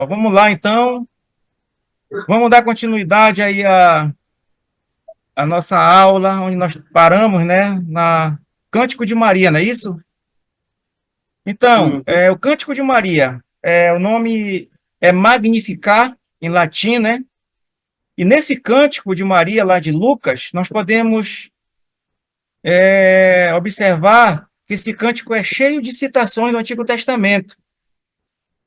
Vamos lá, então. Vamos dar continuidade aí à nossa aula, onde nós paramos, né? Na Cântico de Maria, não é isso? Então, Uhum. o Cântico de Maria, o nome é Magnificat, em latim, né? E nesse Cântico de Maria, lá de Lucas, nós podemos observar que esse cântico é cheio de citações do Antigo Testamento.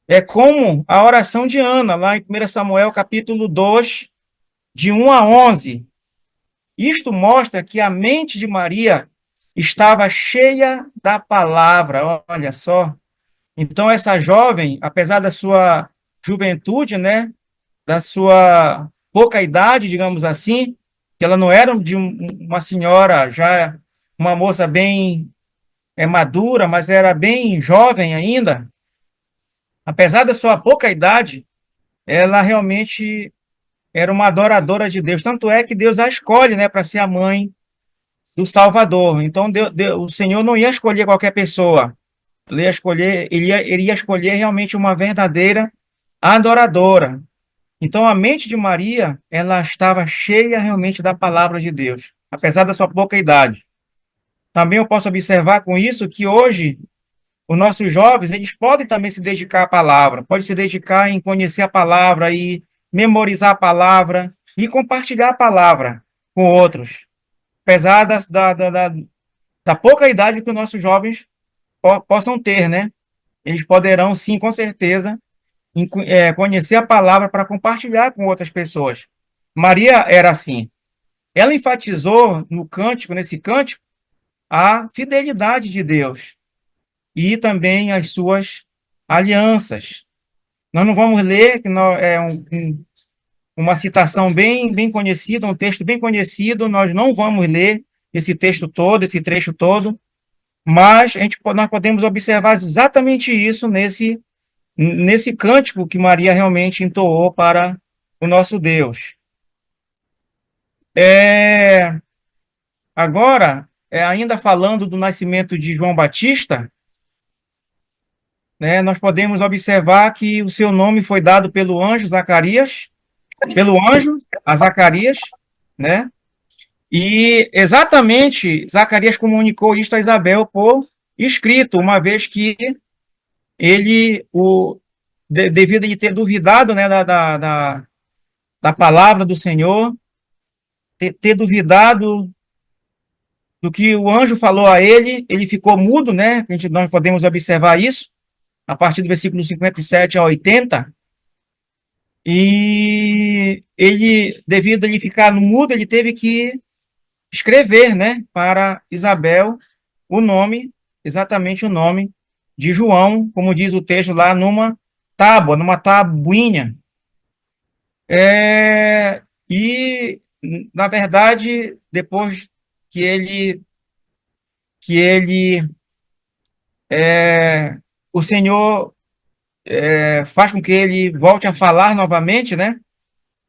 É como a oração de Ana, lá em 1 Samuel, capítulo 2, de 1 a 11. Isto mostra que a mente de Maria estava cheia da palavra, olha só. Então, essa jovem, apesar da sua juventude, né, da sua pouca idade, digamos assim, que ela não era uma senhora, já uma moça bem madura, mas era bem jovem ainda, apesar da sua pouca idade, ela realmente era uma adoradora de Deus. Tanto é que Deus a escolhe, né, para ser a mãe do Salvador. Então, o Senhor não ia escolher qualquer pessoa. Ele ia escolher realmente uma verdadeira adoradora. Então, a mente de Maria, ela estava cheia realmente da palavra de Deus, apesar da sua pouca idade. Também eu posso observar com isso que hoje os nossos jovens, eles podem também se dedicar à palavra, podem se dedicar em conhecer a palavra e memorizar a palavra e compartilhar a palavra com outros, apesar da pouca idade que os nossos jovens possam ter, né? Eles poderão, sim, com certeza, conhecer a palavra para compartilhar com outras pessoas. Maria era assim. Ela enfatizou no cântico, nesse cântico, a fidelidade de Deus e também as suas alianças. Nós não vamos ler, que uma citação bem conhecida, um texto bem conhecido, nós não vamos ler esse texto todo, esse trecho todo, mas nós podemos observar exatamente isso nesse cântico que Maria realmente entoou para o nosso Deus. É, Agora, ainda falando do nascimento de João Batista, né, nós podemos observar que o seu nome foi dado pelo anjo a Zacarias, né? E exatamente Zacarias comunicou isto a Isabel por escrito, uma vez que devido a ele ter duvidado, né, da palavra do Senhor, ter duvidado do que o anjo falou a ele, ele ficou mudo, né? Nós podemos observar isso a partir do versículo 57 a 80. E ele, devido a ele ficar no mudo, ele teve que escrever, né, para Isabel o nome, exatamente o nome de João, como diz o texto lá, numa tabuinha. E, na verdade, depois que ele, que ele, o Senhor faz com que ele volte a falar novamente, né?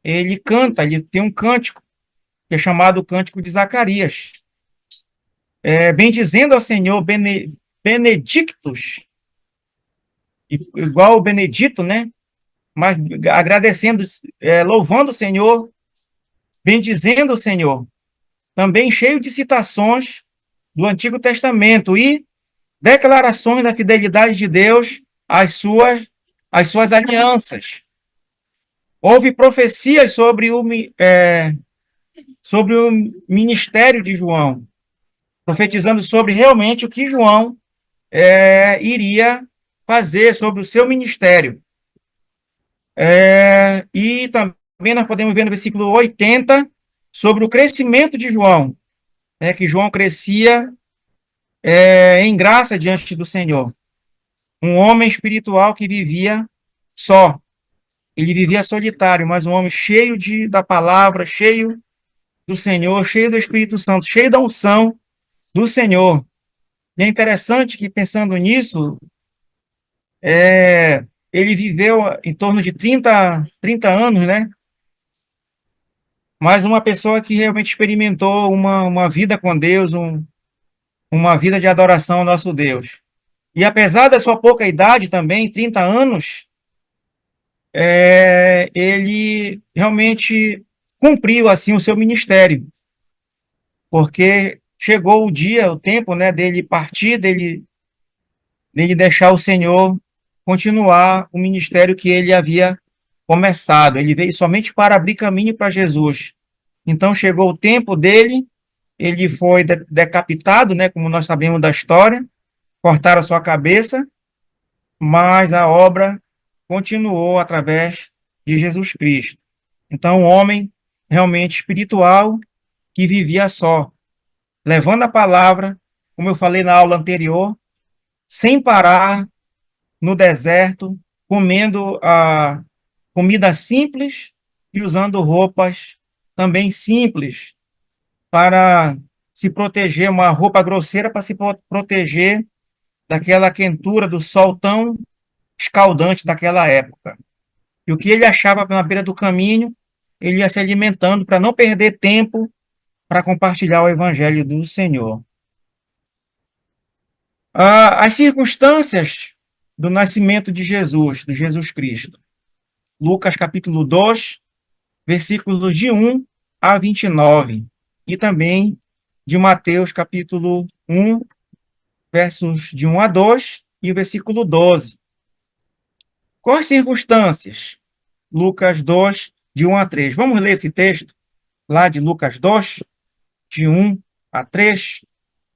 Ele canta, ele tem um cântico, que é chamado o Cântico de Zacarias. Bendizendo ao Senhor, benedictus, igual o Benedito, né? Mas agradecendo, louvando o Senhor, bendizendo o Senhor. Também cheio de citações do Antigo Testamento e declarações da fidelidade de Deus às suas alianças. Houve profecias sobre o ministério de João, profetizando sobre realmente o que João iria fazer, sobre o seu ministério. E também nós podemos ver no versículo 80 sobre o crescimento de João, que João crescia em graça diante do Senhor. Um homem espiritual que vivia só. Ele vivia solitário, mas um homem cheio da palavra, cheio do Senhor, cheio do Espírito Santo, cheio da unção do Senhor. E é interessante que, pensando nisso, ele viveu em torno de 30 anos, né? Mas uma pessoa que realmente experimentou uma vida com Deus, uma vida de adoração ao nosso Deus. E apesar da sua pouca idade também, 30 anos, ele realmente cumpriu assim o seu ministério, porque chegou o dia, o tempo, né, dele partir, dele deixar o Senhor continuar o ministério que ele havia começado. Ele veio somente para abrir caminho para Jesus. Então chegou o tempo dele, ele foi decapitado, né, como nós sabemos da história, cortaram a sua cabeça, mas a obra continuou através de Jesus Cristo. Então, um homem realmente espiritual que vivia só, levando a palavra, como eu falei na aula anterior, sem parar no deserto, comendo a comida simples e usando roupas também simples para se proteger, uma roupa grosseira para se proteger daquela quentura do sol tão escaldante daquela época. E o que ele achava na beira do caminho, ele ia se alimentando para não perder tempo para compartilhar o evangelho do Senhor. As circunstâncias do nascimento de Jesus, de Jesus Cristo. Lucas capítulo 2, versículos de 1 a 29. E também de Mateus capítulo 1, versos de 1 a 2 e o versículo 12. Quais circunstâncias? Lucas 2, de 1 a 3. Vamos ler esse texto lá de Lucas 2, de 1 a 3.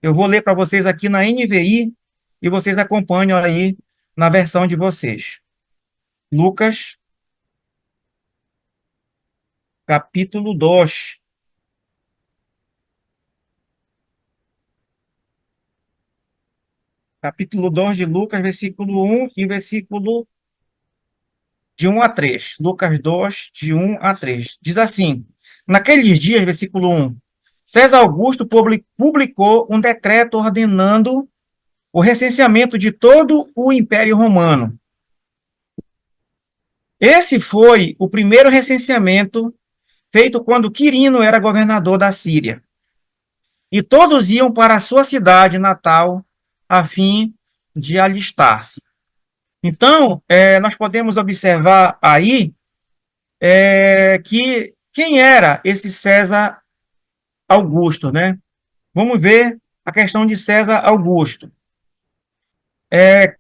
Eu vou ler para vocês aqui na NVI e vocês acompanham aí na versão de vocês. Lucas, capítulo 2. Capítulo 2 de Lucas, versículo 1 e versículo de 1 a 3. Lucas 2, de 1 a 3. Diz assim: naqueles dias, versículo 1, César Augusto publicou um decreto ordenando o recenseamento de todo o Império Romano. Esse foi o primeiro recenseamento feito quando Quirino era governador da Síria. E todos iam para a sua cidade natal a fim de alistar-se. Então, nós podemos observar aí que quem era esse César Augusto, né? Vamos ver a questão de César Augusto.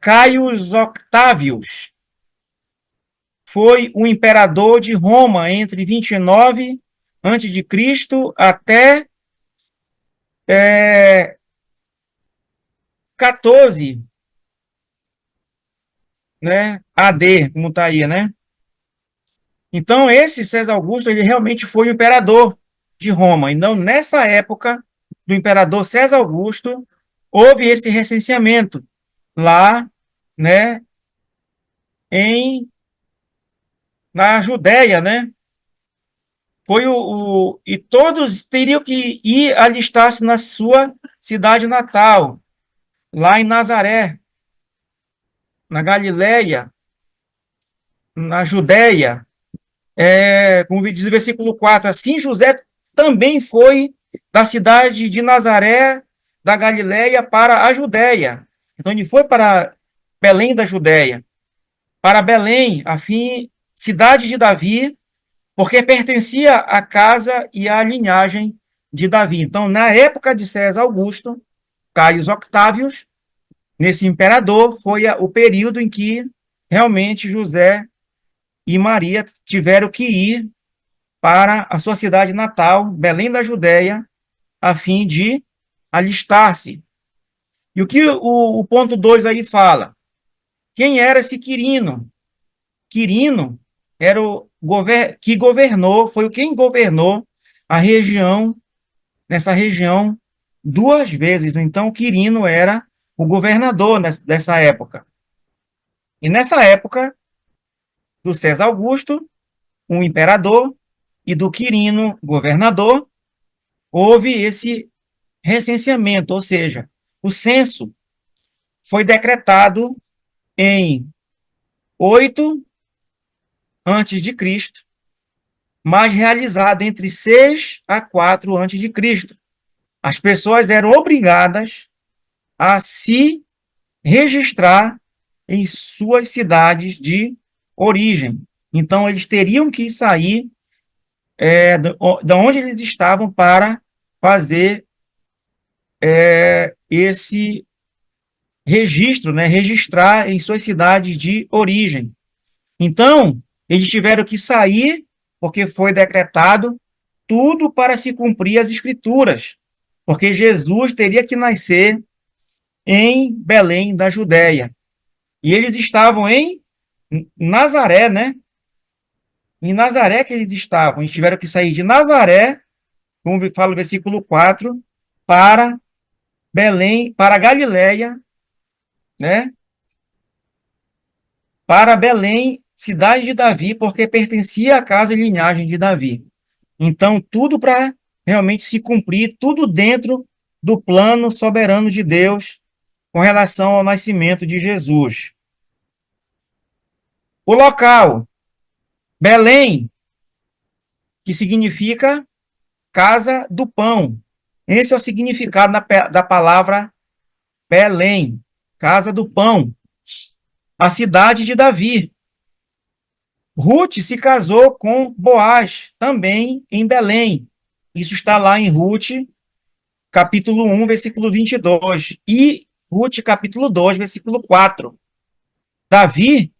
Caius Octávios foi o imperador de Roma entre 29 a.C. até 14, né, AD, como está aí, né? Então, esse César Augusto, ele realmente foi o imperador de Roma. E não nessa época do imperador César Augusto, houve esse recenseamento lá, né, na Judéia, né? Foi e todos teriam que ir alistar-se na sua cidade natal, lá em Nazaré, na Galileia, na Judéia. Como diz o versículo 4, assim José também foi da cidade de Nazaré, da Galileia, para a Judéia. Então ele foi para Belém da Judéia, para Belém, cidade de Davi, porque pertencia à casa e à linhagem de Davi. Então, na época de César Augusto, Caius Octávios, nesse imperador, foi o período em que realmente José e Maria tiveram que ir para a sua cidade natal, Belém da Judéia, a fim de alistar-se. E o que o ponto 2 aí fala? Quem era esse Quirino? Quirino era que governou, foi quem governou a região, nessa região, duas vezes. Então, Quirino era o governador dessa época. E nessa época, do César Augusto, um imperador, e do Quirino, governador, houve esse recenseamento, ou seja, o censo foi decretado em 8 antes de Cristo, mas realizado entre 6 a 4 antes de Cristo. As pessoas eram obrigadas a se registrar em suas cidades de origem. Então, eles teriam que sair da onde eles estavam para fazer esse registro, né? Registrar em suas cidades de origem. Então, eles tiveram que sair, porque foi decretado tudo para se cumprir as escrituras, porque Jesus teria que nascer em Belém da Judéia. E eles estavam em Nazaré, né? Em Nazaré que eles estavam. Eles tiveram que sair de Nazaré, como fala o versículo 4, para Belém, para Galiléia, né? Para Belém, cidade de Davi, porque pertencia à casa e linhagem de Davi. Então, tudo para realmente se cumprir, tudo dentro do plano soberano de Deus com relação ao nascimento de Jesus. O local, Belém, que significa casa do pão. Esse é o significado da palavra Belém, casa do pão. A cidade de Davi. Ruth se casou com Boaz, também em Belém. Isso está lá em Ruth, capítulo 1, versículo 22. E Ruth, capítulo 2, versículo 4. Davi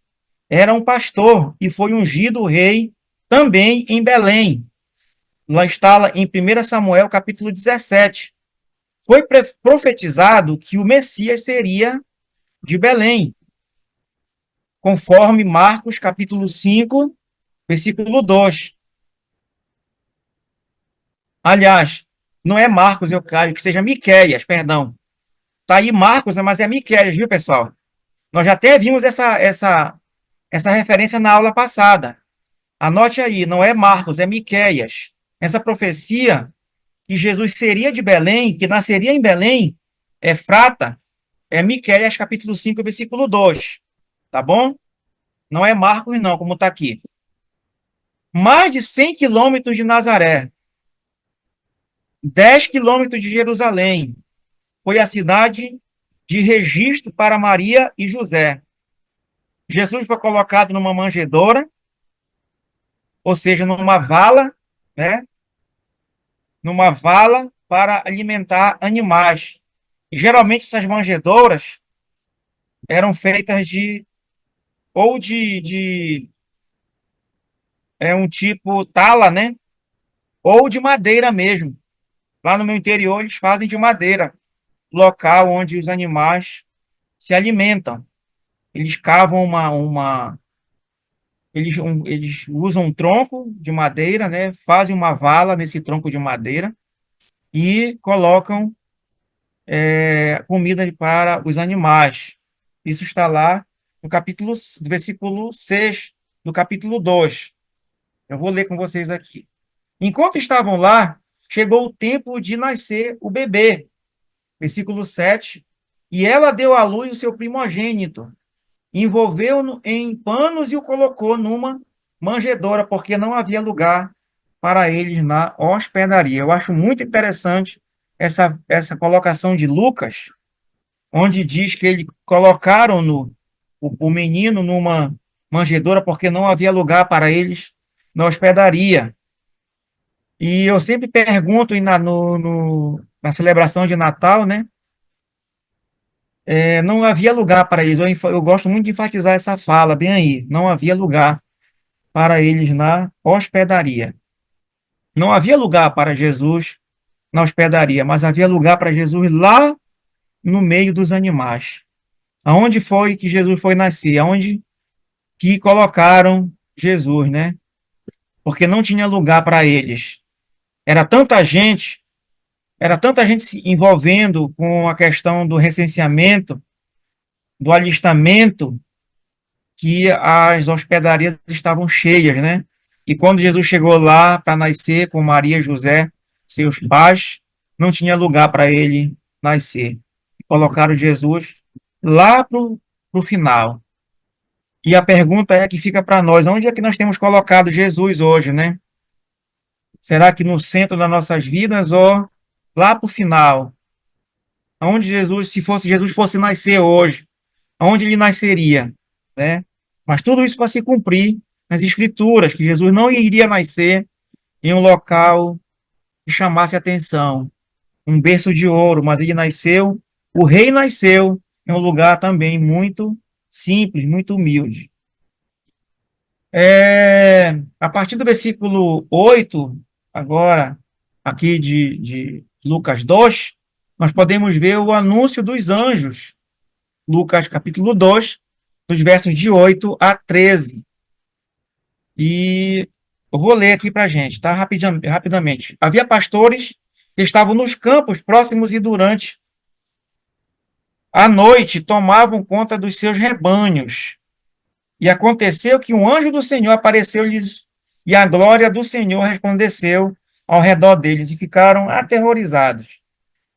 era um pastor e foi ungido rei também em Belém. Lá está em 1 Samuel, capítulo 17. Foi profetizado que o Messias seria de Belém, conforme Marcos, capítulo 5, versículo 2. Aliás, não é Marcos, eu creio que seja Miqueias, perdão. Tá aí Marcos, mas é Miqueias, viu, pessoal? Nós já até vimos essa referência na aula passada. Anote aí, não é Marcos, é Miqueias. Essa profecia que Jesus seria de Belém, que nasceria em Belém, Efrata, é Miqueias, capítulo 5, versículo 2. Tá bom? Não é Marcos, não, como está aqui. Mais de 100 quilômetros de Nazaré, 10 quilômetros de Jerusalém, foi a cidade de registro para Maria e José. Jesus foi colocado numa manjedoura, ou seja, numa vala, né? Numa vala para alimentar animais. E, geralmente essas manjedouras eram feitas de um tipo tala, né? Ou de madeira mesmo. Lá no meu interior eles fazem de madeira, local onde os animais se alimentam. Eles cavam eles usam um tronco de madeira, né? Fazem uma vala nesse tronco de madeira e colocam comida para os animais. Isso está lá no versículo 6 do capítulo 2. Eu vou ler com vocês aqui. Enquanto estavam lá, chegou o tempo de nascer o bebê. Versículo 7. E ela deu à luz o seu primogênito, envolveu-no em panos e o colocou numa manjedoura, porque não havia lugar para eles na hospedaria. Eu acho muito interessante essa colocação de Lucas, onde diz que eles colocaram o menino numa manjedoura porque não havia lugar para eles na hospedaria. E eu sempre pergunto na celebração de Natal, né? Não havia lugar para eles. Eu gosto muito de enfatizar essa fala, bem aí. Não havia lugar para eles na hospedaria. Não havia lugar para Jesus na hospedaria, mas havia lugar para Jesus lá no meio dos animais. Aonde foi que Jesus foi nascer? Aonde que colocaram Jesus, né? Porque não tinha lugar para eles. Era tanta gente, era tanta gente se envolvendo com a questão do recenseamento, do alistamento, que as hospedarias estavam cheias, né? E quando Jesus chegou lá para nascer com Maria e José, seus pais, não tinha lugar para ele nascer. Colocaram Jesus lá para o final. E a pergunta é que fica para nós, onde é que nós temos colocado Jesus hoje, né? Será que no centro das nossas vidas ou lá para o final? Onde Jesus, se fosse Jesus fosse nascer hoje, onde ele nasceria, né? Mas tudo isso para se cumprir nas Escrituras que Jesus não iria nascer em um local que chamasse atenção, um berço de ouro, mas ele nasceu, o rei nasceu em um lugar também muito simples, muito humilde. A partir do versículo 8, agora, aqui de Lucas 2, nós podemos ver o anúncio dos anjos. Lucas capítulo 2, dos versos de 8 a 13. E eu vou ler aqui para a gente, tá? Rapidamente. Havia pastores que estavam nos campos próximos e durante a noite tomavam conta dos seus rebanhos. E aconteceu que um anjo do Senhor apareceu-lhes e a glória do Senhor resplandeceu ao redor deles e ficaram aterrorizados.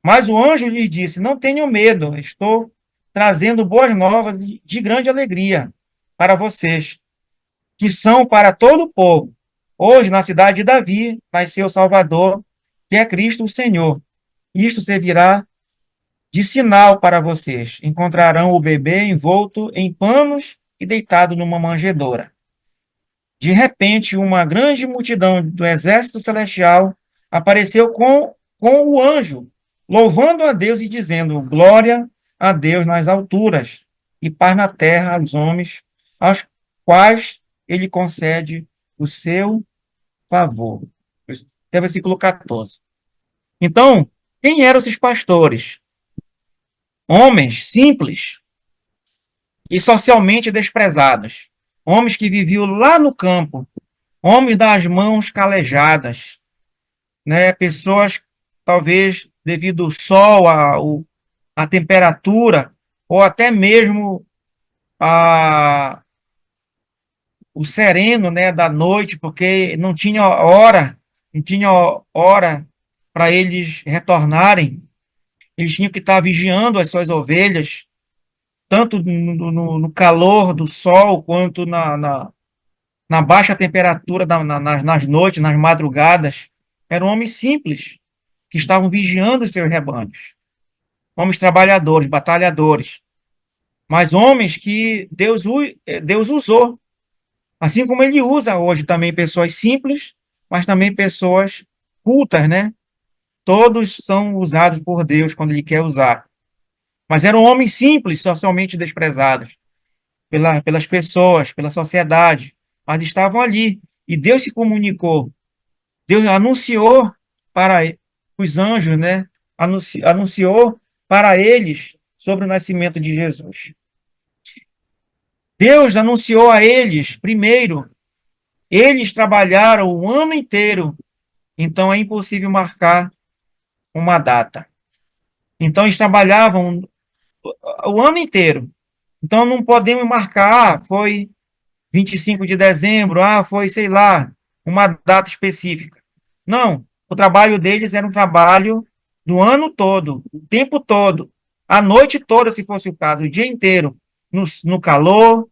Mas o anjo lhes disse: Não tenham medo, estou trazendo boas novas de grande alegria para vocês, que são para todo o povo. Hoje, na cidade de Davi, nasceu o Salvador, que é Cristo o Senhor. Isto servirá de sinal para vocês. Encontrarão o bebê envolto em panos e deitado numa manjedoura. De repente, uma grande multidão do exército celestial apareceu com o anjo, louvando a Deus e dizendo: Glória a Deus nas alturas e paz na terra aos homens, aos quais ele concede o seu favor. Até o versículo 14. Então, quem eram esses pastores? Homens simples e socialmente desprezados. Homens que viviam lá no campo, homens das mãos calejadas, né? Pessoas, talvez, devido ao sol, a temperatura, ou até mesmo a, o sereno, né, da noite, porque não tinha hora para eles retornarem. Eles tinham que estar vigiando as suas ovelhas, tanto no calor do sol, quanto na baixa temperatura nas noites, nas madrugadas. Eram homens simples, que estavam vigiando os seus rebanhos. Homens trabalhadores, batalhadores. Mas homens que Deus usou. Assim como ele usa hoje também pessoas simples, mas também pessoas cultas, né? Todos são usados por Deus quando ele quer usar. Mas eram homens simples, socialmente desprezados pelas pessoas, pela sociedade, mas estavam ali. E Deus se comunicou. Deus anunciou para os anjos, né? Anunciou para eles sobre o nascimento de Jesus. Deus anunciou a eles primeiro. Eles trabalharam o ano inteiro, então é impossível marcar uma data. Então eles trabalhavam o ano inteiro. Então não podemos marcar, foi 25 de dezembro, foi, sei lá, uma data específica. Não, o trabalho deles era um trabalho do ano todo, o tempo todo, a noite toda, se fosse o caso, o dia inteiro, no calor,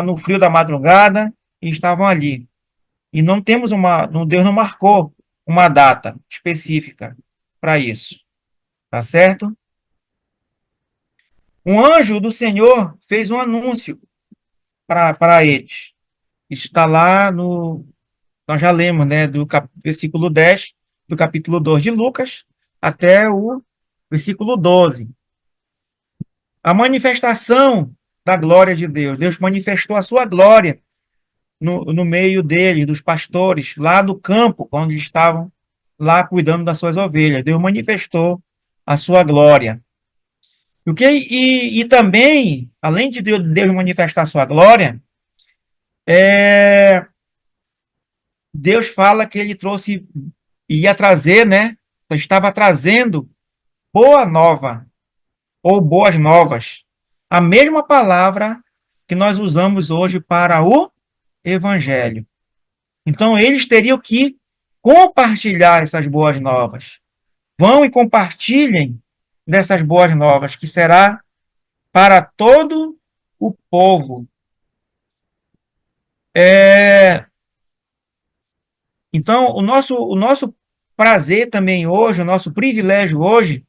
no frio da madrugada, e estavam ali. E não temos Deus não marcou uma data específica para isso, tá certo? Um anjo do Senhor fez um anúncio para eles. Isso está lá nós já lemos, né, versículo 10 do capítulo 2 de Lucas até o versículo 12. A manifestação da glória de Deus. Deus manifestou a sua glória no meio deles, dos pastores, lá do campo, onde estavam lá cuidando das suas ovelhas. Deus manifestou a sua glória. E também, além de Deus manifestar a sua glória, Deus fala que ele ia trazer, né? Estava trazendo boa nova, ou boas novas. A mesma palavra que nós usamos hoje para o evangelho. Então, eles teriam que compartilhar essas boas novas. Vão e compartilhem dessas boas novas, que será para todo o povo. Então, o nosso prazer também hoje, o nosso privilégio hoje,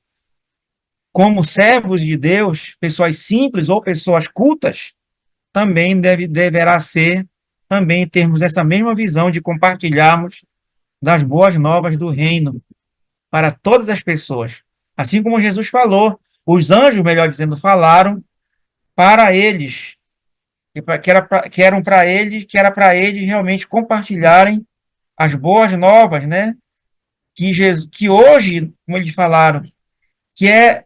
como servos de Deus, pessoas simples ou pessoas cultas, também deverá ser também termos essa mesma visão de compartilharmos das boas novas do reino para todas as pessoas. Assim como Jesus falou, os anjos, melhor dizendo, falaram para eles, que eram para eles, que era para eles realmente compartilharem as boas novas, né? Que, Jesus, que hoje, como eles falaram, que é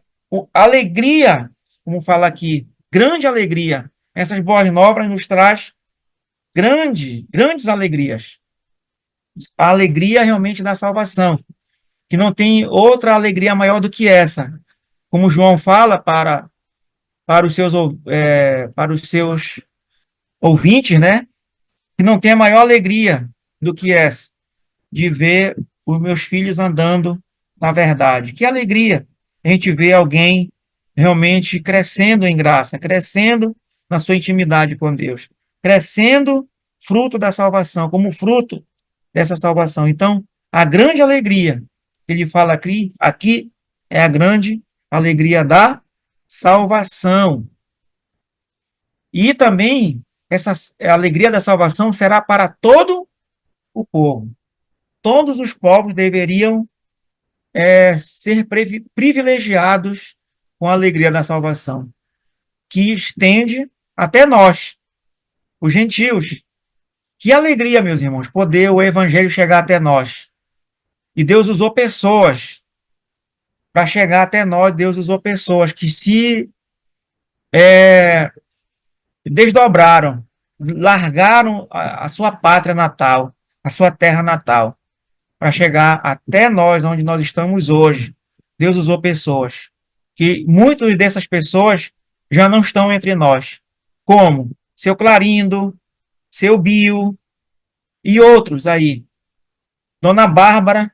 alegria, como fala aqui, grande alegria. Essas boas novas nos traz grandes alegrias. A alegria realmente da salvação, que não tem outra alegria maior do que essa. Como João fala para os seus ouvintes, né? Que não tem a maior alegria do que essa, de ver os meus filhos andando na verdade. Que alegria a gente ver alguém realmente crescendo em graça, crescendo na sua intimidade com Deus, crescendo fruto da salvação, como fruto dessa salvação. Então, a grande alegria que ele fala aqui é a grande alegria da salvação. E também essa alegria da salvação será para todo o povo. Todos os povos deveriam ser privilegiados com a alegria da salvação, que estende até nós, os gentios. Que alegria, meus irmãos, poder o evangelho chegar até nós. E Deus usou pessoas para chegar até nós. Deus usou pessoas que se desdobraram, largaram a sua pátria natal, a sua terra natal, para chegar até nós, onde nós estamos hoje. Deus usou pessoas, que muitas dessas pessoas já não estão entre nós, como seu Clarindo, seu Bio e outros aí. Dona Bárbara,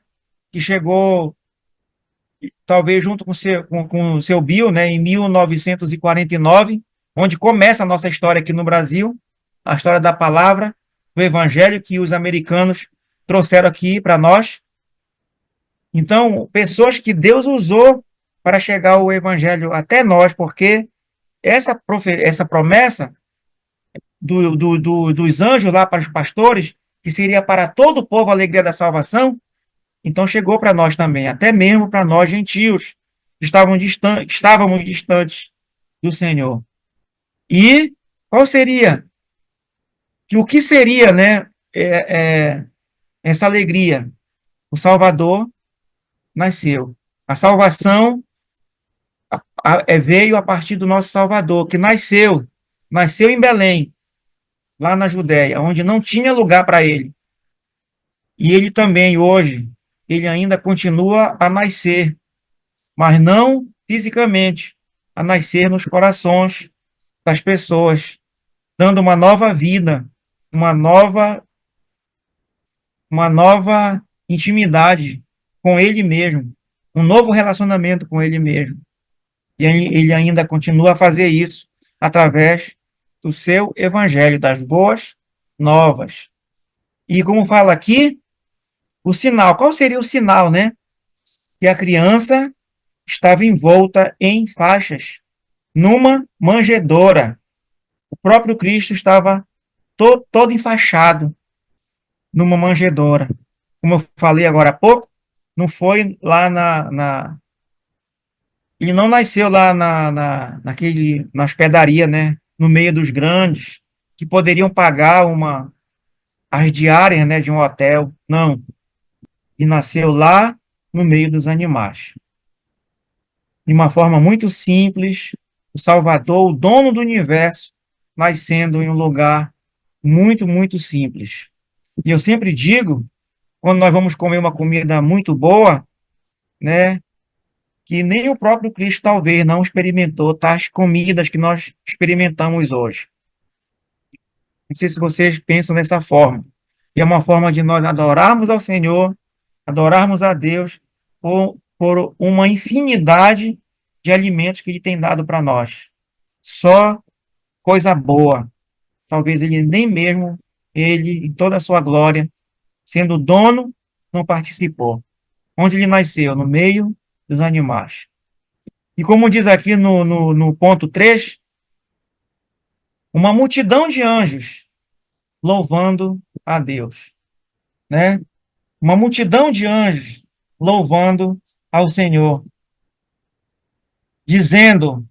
que chegou talvez junto com o seu Bio, né, em 1949, onde começa a nossa história aqui no Brasil, a história da palavra, do evangelho que os americanos trouxeram aqui para nós. Então, pessoas que Deus usou para chegar o evangelho até nós, porque essa promessa dos anjos lá para os pastores, que seria para todo o povo a alegria da salvação, então chegou para nós também, até mesmo para nós gentios, que estávamos distantes do Senhor. E qual seria, o que seria, né, essa alegria? O Salvador nasceu. A salvação veio a partir do nosso Salvador, que nasceu em Belém, lá na Judéia, onde não tinha lugar para ele. E ele também, hoje, ele ainda continua a nascer, mas não fisicamente, a nascer nos corações das pessoas, dando uma nova vida, uma nova, uma nova intimidade com ele mesmo, um novo relacionamento com ele mesmo. E ele ainda continua a fazer isso através do seu evangelho, das boas novas. E como fala aqui, o sinal, qual seria o sinal, né? Que a criança estava envolta em faixas, numa manjedoura. O próprio Cristo estava todo enfaixado numa manjedoura. Como eu falei agora há pouco, não foi lá ele não nasceu lá na hospedarias, né? No meio dos grandes, que poderiam pagar as diárias, né, de um hotel. Não. E nasceu lá no meio dos animais. De uma forma muito simples, o Salvador, o dono do universo, nascendo em um lugar muito simples. E eu sempre digo, quando nós vamos comer uma comida muito boa, né, que nem o próprio Cristo talvez não experimentou tais comidas que nós experimentamos hoje. Não sei se vocês pensam dessa forma. E é uma forma de nós adorarmos ao Senhor, adorarmos a Deus por uma infinidade de alimentos que Ele tem dado para nós. Só coisa boa. Talvez Ele nem mesmo, Ele, em toda a sua glória, sendo dono, não participou. Onde Ele nasceu? No meio dos animais. E como diz aqui no ponto 3, uma multidão de anjos louvando a Deus, né? Uma multidão de anjos louvando ao Senhor, dizendo,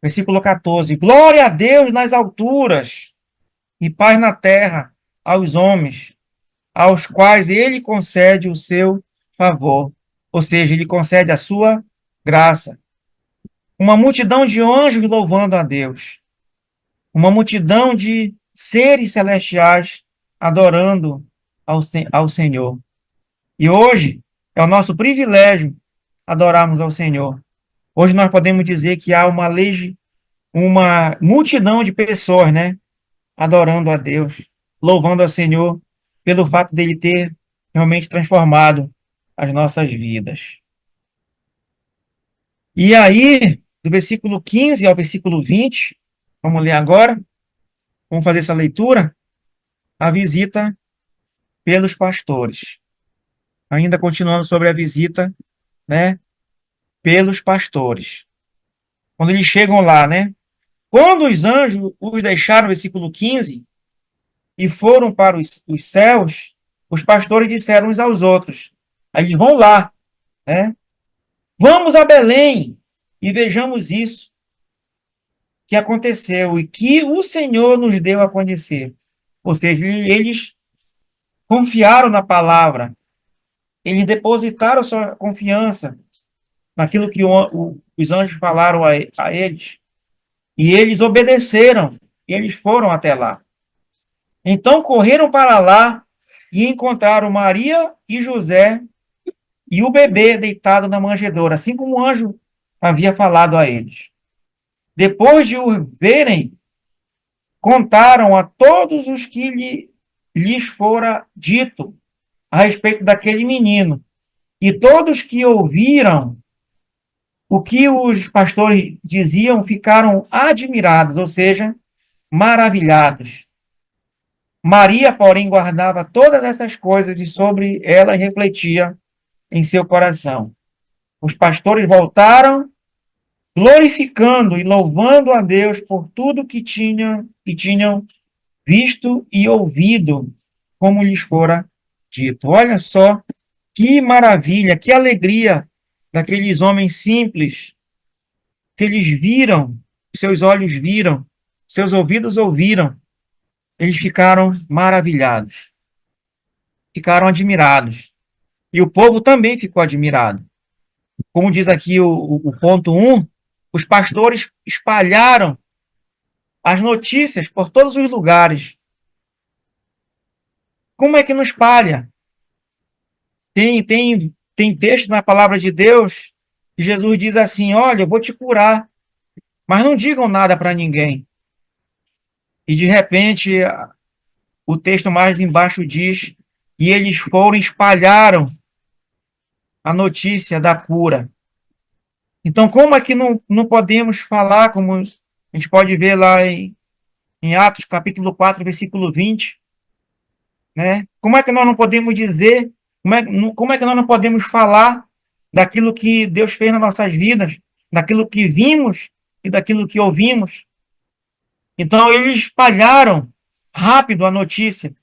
versículo 14: Glória a Deus nas alturas e paz na terra aos homens, aos quais ele concede o seu favor. Ou seja, ele concede a sua graça. Uma multidão de anjos louvando a Deus. Uma multidão de seres celestiais adorando ao Senhor. E hoje é o nosso privilégio adorarmos ao Senhor. Hoje nós podemos dizer que há uma multidão de pessoas, né, adorando a Deus, louvando ao Senhor pelo fato dele ter realmente transformado as nossas vidas. E aí, do versículo 15 ao versículo 20, vamos ler agora, vamos fazer essa leitura, a visita pelos pastores. Ainda continuando sobre a visita, né, pelos pastores. Quando eles chegam lá, né? Quando os anjos os deixaram, versículo 15, e foram para os céus, os pastores disseram uns aos outros. Aí eles vão lá, né? Vamos a Belém e vejamos isso que aconteceu e que o Senhor nos deu a conhecer. Ou seja, eles confiaram na palavra, eles depositaram sua confiança naquilo que os anjos falaram a eles, e eles obedeceram, e eles foram até lá. Então correram para lá e encontraram Maria e José e o bebê deitado na manjedoura, assim como o anjo havia falado a eles. Depois de o verem, contaram a todos os que lhes fora dito a respeito daquele menino. E todos que ouviram o que os pastores diziam ficaram admirados, ou seja, maravilhados. Maria, porém, guardava todas essas coisas e sobre elas refletia em seu coração. Os pastores voltaram, glorificando e louvando a Deus por tudo que tinham visto e ouvido, como lhes fora dito. Olha só que maravilha, que alegria daqueles homens simples que eles viram, seus olhos viram, seus ouvidos ouviram. Eles ficaram maravilhados, ficaram admirados. E o povo também ficou admirado. Como diz aqui o ponto 1, os pastores espalharam as notícias por todos os lugares. Como é que não espalha? Tem texto na palavra de Deus que Jesus diz assim: olha, eu vou te curar, mas não digam nada para ninguém. E de repente, o texto mais embaixo diz: e eles foram e espalharam a notícia da cura. Então, como é que não podemos falar, como a gente pode ver lá em Atos, capítulo 4, versículo 20, né? Como é que nós não podemos dizer, como é que nós não podemos falar daquilo que Deus fez nas nossas vidas, daquilo que vimos e daquilo que ouvimos? Então, eles espalharam rápido a notícia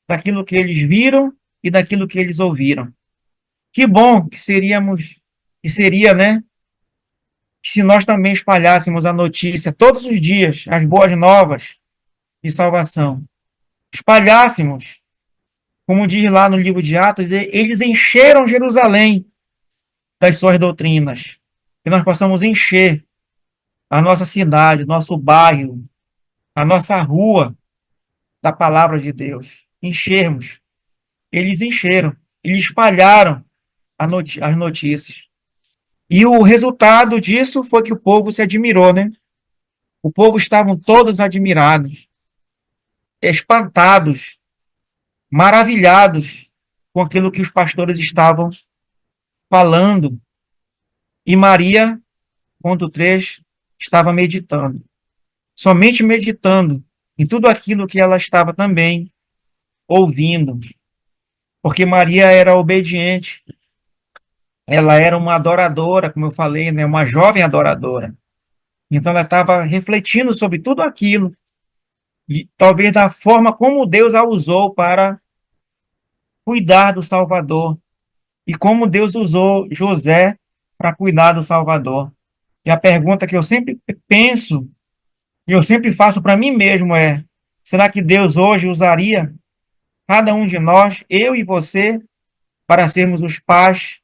daquilo que eles viram e daquilo que eles ouviram. Que bom que seria, né? Que se nós também espalhássemos a notícia todos os dias, as boas novas de salvação, espalhássemos, como diz lá no livro de Atos, eles encheram Jerusalém das suas doutrinas, que nós possamos encher a nossa cidade, nosso bairro, a nossa rua da palavra de Deus. Enchermos. Eles encheram, eles espalharam as notícias. E o resultado disso foi que o povo se admirou, né? O povo estavam todos admirados, espantados, maravilhados com aquilo que os pastores estavam falando. E Maria, ponto 3, estava meditando. Somente meditando em tudo aquilo que ela estava também ouvindo. Porque Maria era obediente. Ela era uma adoradora, como eu falei, né? Uma jovem adoradora. Então ela estava refletindo sobre tudo aquilo e talvez da forma como Deus a usou para cuidar do Salvador, e como Deus usou José para cuidar do Salvador. E a pergunta que eu sempre penso, e eu sempre faço para mim mesmo é: será que Deus hoje usaria cada um de nós, eu e você, para sermos os pais,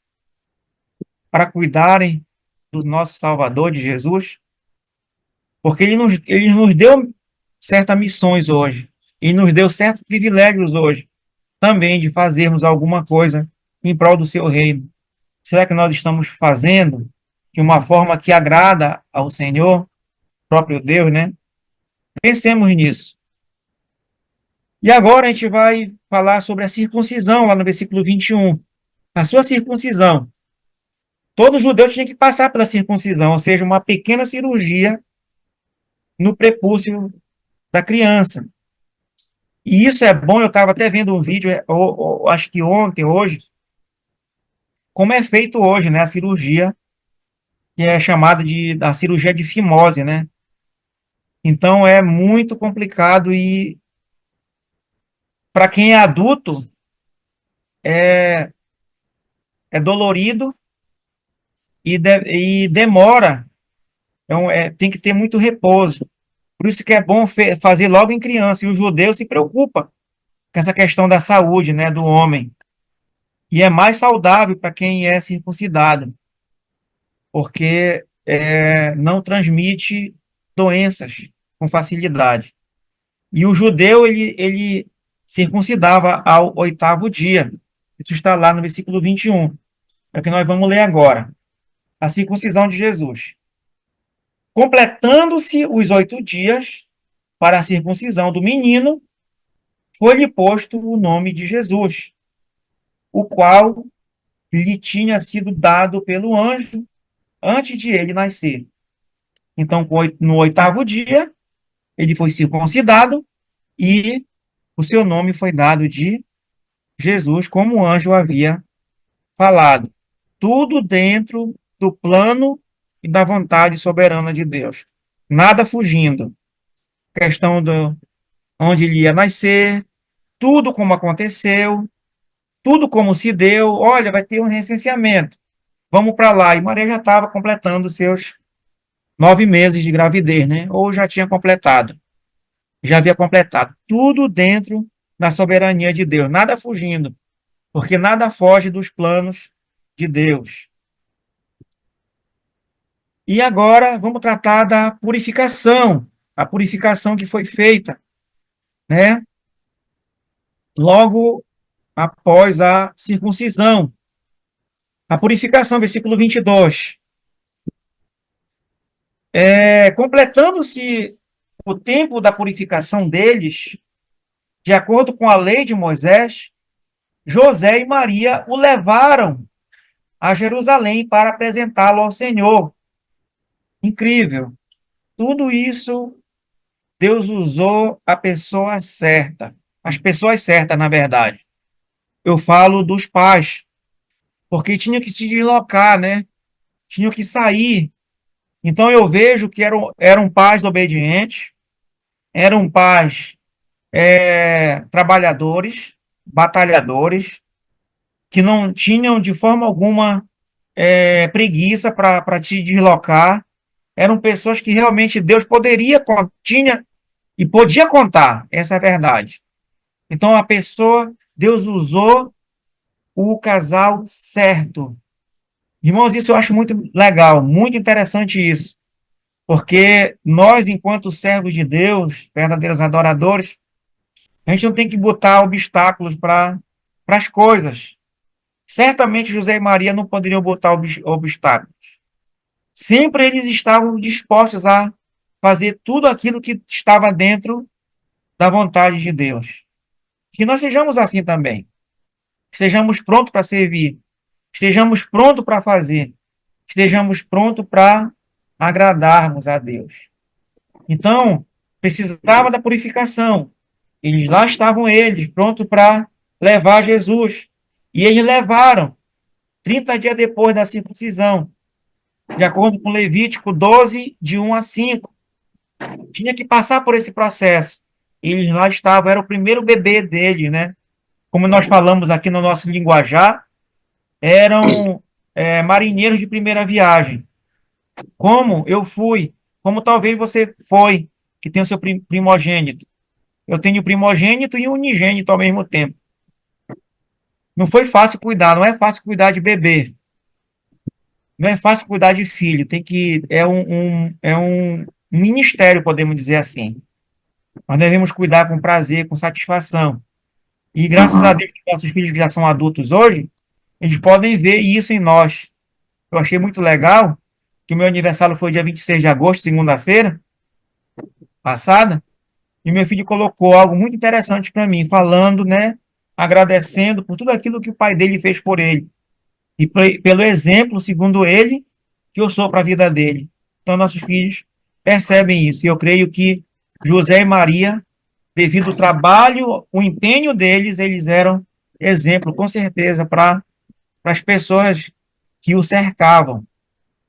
para cuidarem do nosso Salvador, de Jesus? Porque ele nos deu certas missões hoje, e nos deu certos privilégios hoje, também de fazermos alguma coisa em prol do seu reino. Será que nós estamos fazendo de uma forma que agrada ao Senhor, próprio Deus, né? Pensemos nisso. E agora a gente vai falar sobre a circuncisão, lá no versículo 21. A sua circuncisão. Todo judeu tinha que passar pela circuncisão, ou seja, uma pequena cirurgia no prepúcio da criança. E isso é bom, eu estava até vendo um vídeo, acho que ontem, hoje, como é feito hoje, né, a cirurgia, que é chamada da cirurgia de fimose, né? Então é muito complicado e para quem é adulto é dolorido e demora. Então, tem que ter muito repouso. Por isso que é bom fazer logo em criança. E o judeu se preocupa com essa questão da saúde, né, do homem. E é mais saudável para quem é circuncidado, porque não transmite doenças com facilidade. E o judeu, ele circuncidava ao 8º dia. Isso está lá no versículo 21. É o que nós vamos ler agora. A circuncisão de Jesus. Completando-se os 8 dias para a circuncisão do menino, foi-lhe posto o nome de Jesus, o qual lhe tinha sido dado pelo anjo antes de ele nascer. Então, no 8º dia, ele foi circuncidado e o seu nome foi dado de Jesus, como o anjo havia falado. Tudo dentro do plano e da vontade soberana de Deus. Nada fugindo. Questão do onde ele ia nascer, tudo como aconteceu, tudo como se deu. Olha, vai ter um recenseamento. Vamos para lá. E Maria já estava completando seus 9 meses de gravidez, né? Ou já tinha completado. Já havia completado. Tudo dentro da soberania de Deus. Nada fugindo. Porque nada foge dos planos de Deus. E agora vamos tratar da purificação. A purificação que foi feita, né? Logo após a circuncisão. A purificação, versículo 22. Completando-se o tempo da purificação deles, de acordo com a lei de Moisés, José e Maria o levaram a Jerusalém para apresentá-lo ao Senhor. Incrível. Tudo isso Deus usou a pessoa certa. As pessoas certas, na verdade. Eu falo dos pais, porque tinham que se deslocar, né? Tinham que sair. Então eu vejo que eram pais obedientes, eram pais trabalhadores, batalhadores, que não tinham de forma alguma preguiça para te deslocar. Eram pessoas que realmente Deus tinha e podia contar, essa é a verdade. Então Deus usou o casal certo. Irmãos, isso eu acho muito legal, muito interessante isso, porque nós, enquanto servos de Deus, verdadeiros adoradores, a gente não tem que botar obstáculos para as coisas. Certamente José e Maria não poderiam botar obstáculos. Sempre eles estavam dispostos a fazer tudo aquilo que estava dentro da vontade de Deus. Que nós sejamos assim também. Estejamos prontos para servir. Estejamos prontos para fazer. Estejamos prontos para agradarmos a Deus. Então, precisava da purificação. E lá estavam eles, prontos para levar Jesus. E eles levaram, 30 dias depois da circuncisão, de acordo com Levítico 12, de 1 a 5. Tinha que passar por esse processo. eles lá estavam, era o primeiro bebê dele, né? Como nós falamos aqui no nosso linguajar, eram marinheiros de primeira viagem. Como eu fui, como talvez você foi, que tem o seu primogênito. Eu tenho primogênito e unigênito ao mesmo tempo. Não foi fácil cuidar, não é fácil cuidar de bebê, não é fácil cuidar de filho. Tem que é um ministério, podemos dizer assim. Nós devemos cuidar com prazer, com satisfação. E graças a Aham. Deus, nossos filhos que já são adultos hoje, eles podem ver isso em nós. Eu achei muito legal que o meu aniversário foi dia 26 de agosto, segunda-feira passada, e meu filho colocou algo muito interessante para mim, falando, né, agradecendo por tudo aquilo que o pai dele fez por ele e pelo exemplo, segundo ele, que eu sou para a vida dele. Então, nossos filhos percebem isso. E eu creio que José e Maria, devido ao trabalho, o empenho deles, eles eram exemplo, com certeza, para as pessoas que o cercavam.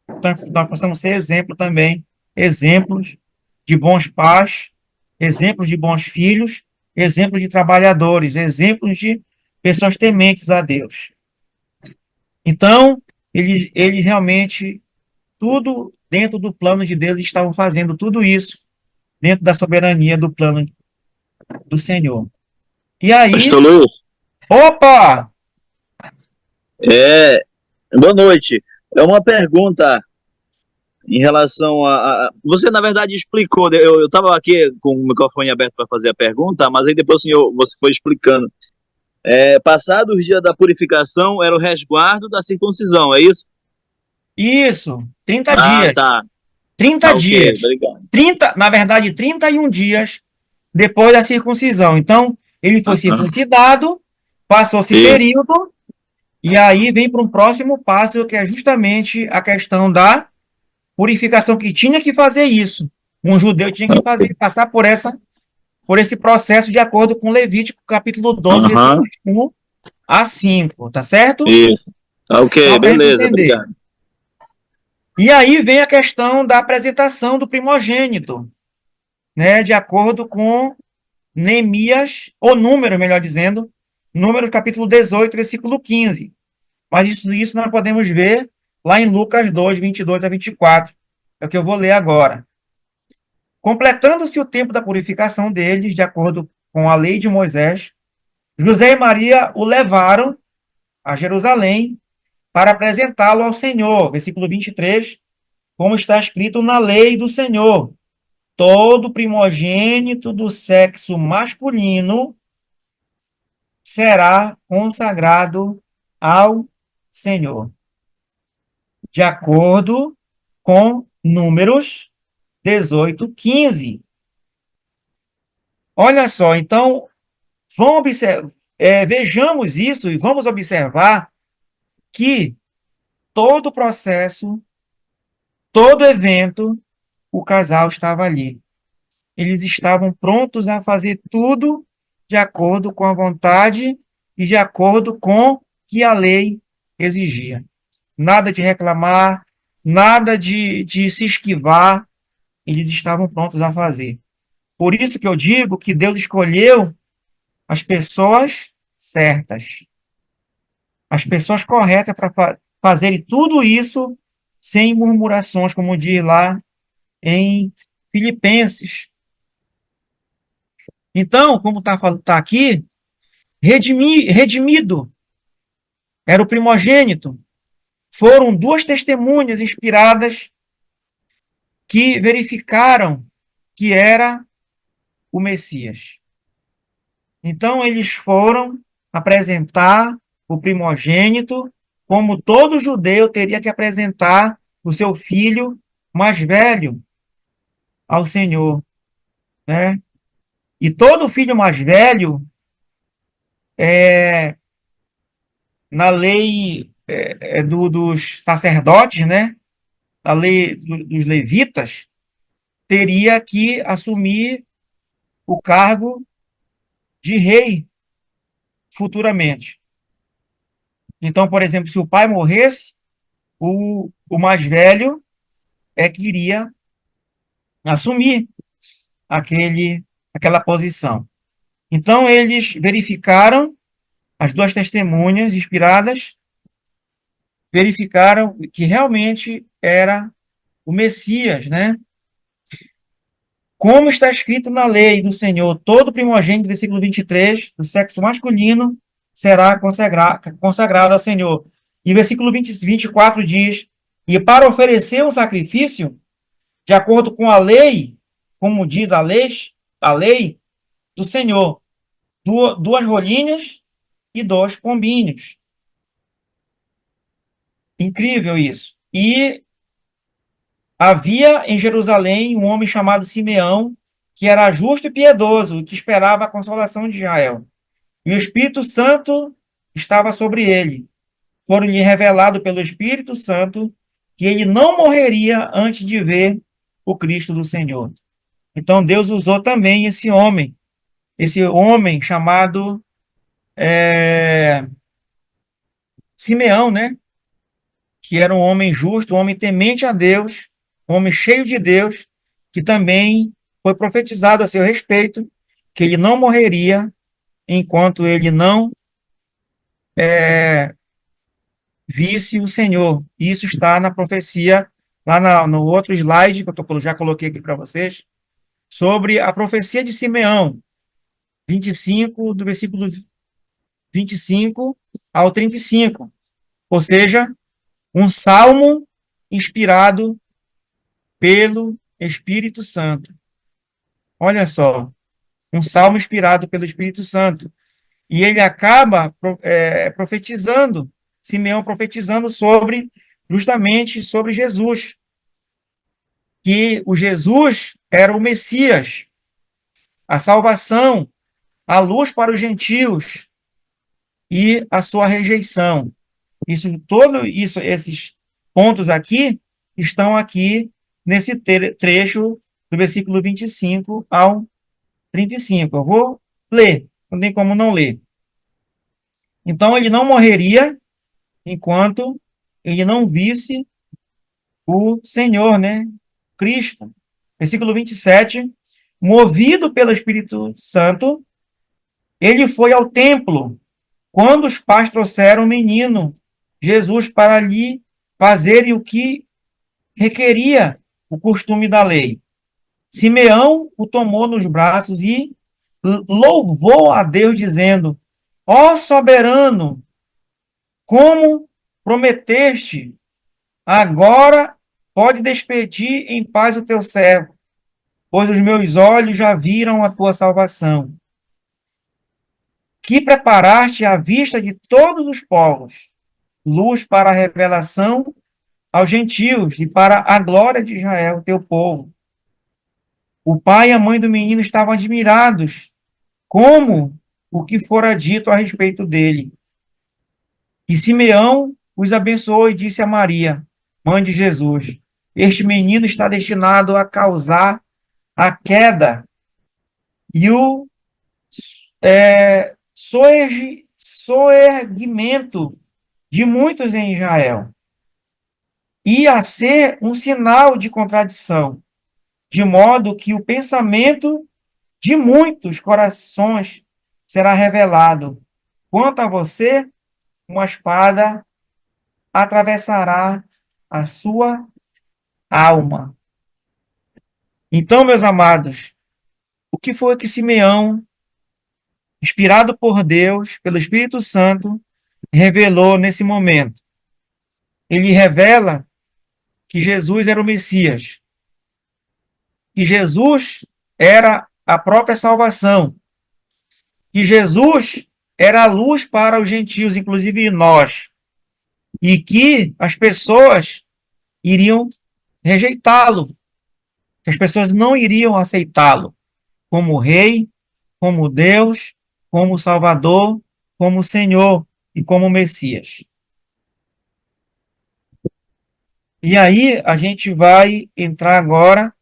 Então, nós possamos ser exemplo também, exemplos de bons pais, exemplos de bons filhos, exemplos de trabalhadores, exemplos de pessoas tementes a Deus. Então, eles realmente, tudo dentro do plano de Deus, estavam fazendo tudo isso dentro da soberania do plano do Senhor. E Pastor aí, Luiz, opa! é, boa noite. É uma pergunta em relação você, na verdade, explicou. Eu estava aqui com o microfone aberto para fazer a pergunta, mas aí depois assim, você foi explicando. Passado os dias da purificação, era o resguardo da circuncisão, é isso? Isso, 30 Ah, dias. tá. 30 Tá, ok. dias. Obrigado. 30, na verdade, 31 dias depois da circuncisão. Então, ele foi Aham. circuncidado, passou-se E, período, e aí vem para um próximo passo, que é justamente a questão da purificação, que tinha que fazer isso. Um judeu tinha que fazer, passar por esse processo de acordo com Levítico, capítulo 12, aham. versículos 1 a 5, tá certo? Isso. Tá, Só ok, para a gente beleza, entender. obrigado. E aí vem a questão da apresentação do primogênito, né? De acordo com Neemias, ou Números, melhor dizendo, Números capítulo 18, versículo 15. Mas isso nós podemos ver lá em Lucas 2, 22 a 24. É o que eu vou ler agora. Completando-se o tempo da purificação deles, de acordo com a lei de Moisés, José e Maria o levaram a Jerusalém para apresentá-lo ao Senhor. Versículo 23, como está escrito na lei do Senhor. Todo primogênito do sexo masculino será consagrado ao Senhor, de acordo com Números 18, 15. Olha só, então, vejamos isso e vamos observar que todo o processo, todo evento, o casal estava ali. Eles estavam prontos a fazer tudo de acordo com a vontade e de acordo com o que a lei exigia. Nada de reclamar, nada de se esquivar, eles estavam prontos a fazer. Por isso que eu digo que Deus escolheu as pessoas certas, as pessoas corretas para fazerem tudo isso sem murmurações, como diz lá em Filipenses. Então, como tá aqui, redimido era o primogênito. Foram duas testemunhas inspiradas que verificaram que era o Messias. Então, eles foram apresentar o primogênito, como todo judeu teria que apresentar o seu filho mais velho ao Senhor, né? E todo filho mais velho, na lei dos sacerdotes, né? A lei dos levitas, teria que assumir o cargo de rei futuramente. Então, por exemplo, se o pai morresse, o mais velho é que iria assumir aquele. aquela posição. Então, eles verificaram, as duas testemunhas inspiradas, verificaram que realmente era o Messias, né? Como está escrito na lei do Senhor, todo primogênito, versículo 23, do sexo masculino, será consagrado ao Senhor. E versículo 24 diz, e para oferecer um sacrifício, de acordo com a lei, como diz a lei do Senhor, duas rolinhas e dois pombinhos. Incrível isso. E havia em Jerusalém um homem chamado Simeão, que era justo e piedoso, e que esperava a consolação de Israel. E o Espírito Santo estava sobre ele. Foram-lhe revelado pelo Espírito Santo que ele não morreria antes de ver o Cristo do Senhor. Então Deus usou também esse homem chamado Simeão, né? Que era um homem justo, um homem temente a Deus, um homem cheio de Deus, que também foi profetizado a seu respeito, que ele não morreria enquanto ele não visse o Senhor. Isso está na profecia, no outro slide, que eu já coloquei aqui para vocês, sobre a profecia de Simeão, 25, do versículo 25 ao 35. Ou seja, um salmo inspirado pelo Espírito Santo. Olha só, um salmo inspirado pelo Espírito Santo. E ele acaba profetizando, Simeão profetizando justamente sobre Jesus. Que o Jesus era o Messias, a salvação, a luz para os gentios e a sua rejeição. Esses pontos aqui estão aqui nesse trecho do versículo 25 ao 35. Eu vou ler, não tem como não ler. Então, ele não morreria enquanto ele não visse o Senhor, né? Cristo. Versículo 27. Movido pelo Espírito Santo, ele foi ao templo quando os pais trouxeram o menino Jesus para lhe fazerem o que requeria o costume da lei. Simeão o tomou nos braços e louvou a Deus, dizendo: Ó soberano, como prometeste, agora pode despedir em paz o teu servo, pois os meus olhos já viram a tua salvação, que preparaste à vista de todos os povos, luz para a revelação aos gentios e para a glória de Israel, teu povo. O pai e a mãe do menino estavam admirados como o que fora dito a respeito dele. E Simeão os abençoou e disse a Maria, mãe de Jesus: Este menino está destinado a causar a queda e o soerguimento de muitos em Israel, e a ser um sinal de contradição, de modo que o pensamento de muitos corações será revelado. Quanto a você, uma espada atravessará a sua alma. Então, meus amados, o que foi que Simeão, inspirado por Deus, pelo Espírito Santo, revelou nesse momento? Ele revela que Jesus era o Messias, que Jesus era a própria salvação, que Jesus era a luz para os gentios, inclusive nós, e que as pessoas iriam rejeitá-lo, que as pessoas não iriam aceitá-lo como rei, como Deus, como Salvador, como Senhor e como Messias. E aí a gente vai entrar agora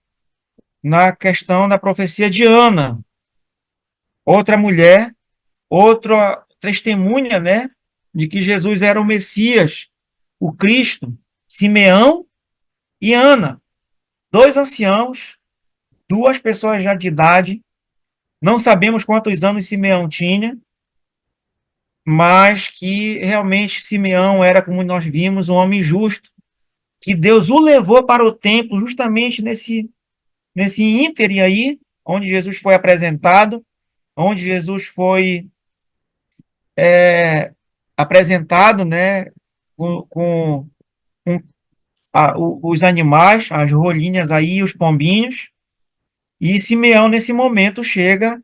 na questão da profecia de Ana, outra mulher, outra testemunha, né, de que Jesus era o Messias, o Cristo, Simeão e Ana, dois anciãos, duas pessoas já de idade, Não sabemos quantos anos Simeão tinha, mas que realmente Simeão era, como nós vimos, um homem justo, que Deus o levou para o templo justamente nesse ínterim aí, onde Jesus foi apresentado, onde Jesus foi apresentado, né, com os animais, as rolinhas aí, os pombinhos, e Simeão, nesse momento, chega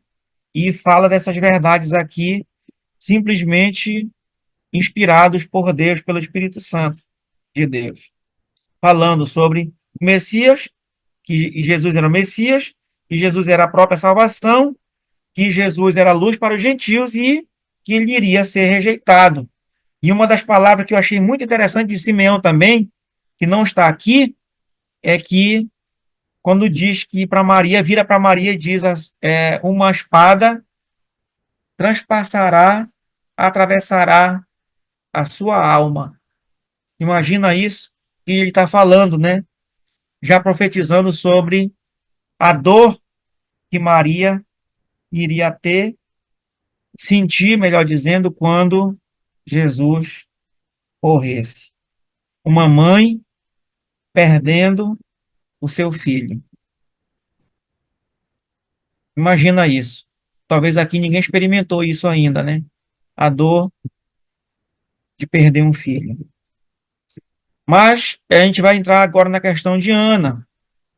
e fala dessas verdades aqui, simplesmente inspirados por Deus, pelo Espírito Santo de Deus, falando sobre o Messias, que Jesus era o Messias, que Jesus era a própria salvação, que Jesus era luz para os gentios e que ele iria ser rejeitado. E uma das palavras que eu achei muito interessante de Simeão também, que não está aqui, é que quando diz que para Maria, vira para Maria e diz uma espada transpassará, atravessará a sua alma. Imagina isso que ele está falando, né? Já profetizando sobre a dor que Maria iria ter, sentir, melhor dizendo, quando Jesus morresse. Uma mãe perdendo o seu filho. Imagina isso. Talvez aqui ninguém experimentou isso ainda, né? A dor de perder um filho. Mas a gente vai entrar agora na questão de Ana,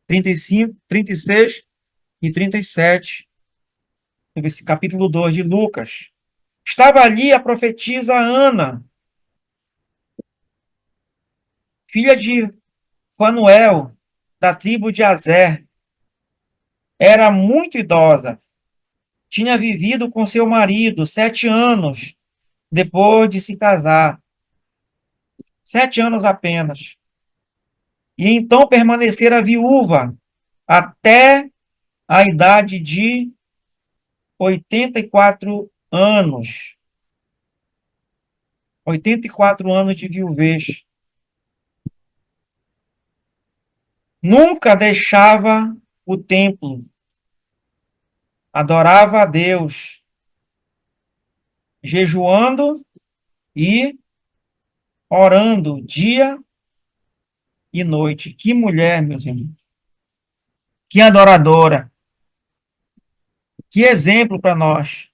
35, 36 e 37, esse capítulo 2 de Lucas. Estava ali a profetisa Ana, filha de Fanuel, da tribo de Azer. Era muito idosa. Tinha vivido com seu marido 7 anos depois de se casar. 7 anos apenas. E então permanecera viúva até a idade de 84 anos. 84 anos de viuvez. Nunca deixava o templo. Adorava a Deus, jejuando e orando dia e noite. Que mulher, meus irmãos. Que adoradora. Que exemplo para nós.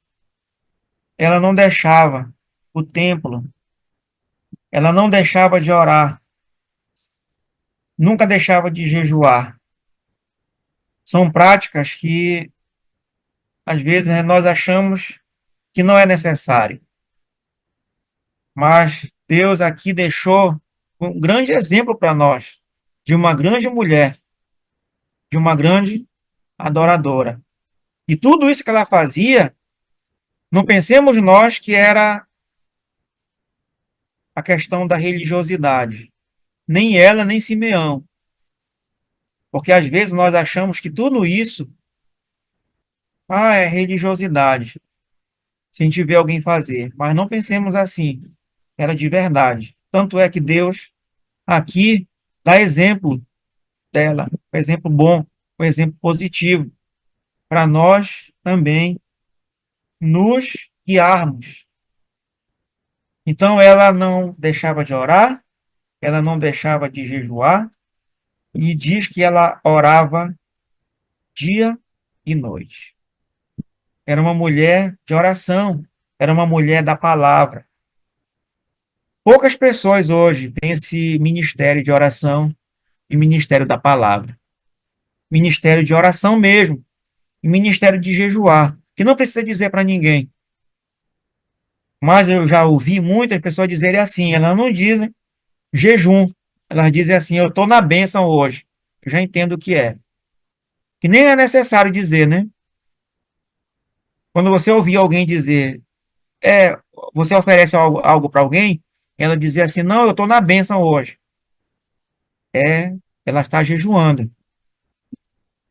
Ela não deixava o templo. Ela não deixava de orar. Nunca deixava de jejuar. São práticas que, às vezes, nós achamos que não é necessário. Mas Deus aqui deixou um grande exemplo para nós de uma grande mulher, de uma grande adoradora. E tudo isso que ela fazia, não pensemos nós que era a questão da religiosidade. Nem ela, nem Simeão. Porque às vezes nós achamos que tudo isso é religiosidade, se a gente vê alguém fazer. Mas não pensemos assim. Era de verdade. Tanto é que Deus aqui dá exemplo dela, um exemplo bom, um exemplo positivo, para nós também nos guiarmos. Então ela não deixava de orar, ela não deixava de jejuar, e diz que ela orava dia e noite. Era uma mulher de oração, era uma mulher da palavra. Poucas pessoas hoje têm esse ministério de oração e ministério da palavra. Ministério de oração mesmo, e ministério de jejuar, que não precisa dizer para ninguém. Mas eu já ouvi muitas pessoas dizerem assim, elas não dizem jejum, elas dizem assim, eu estou na bênção hoje. Eu já entendo o que é. Que nem é necessário dizer, né? Quando você ouvir alguém dizer, você oferece algo para alguém, ela dizer assim, não, eu estou na bênção hoje. Ela está jejuando.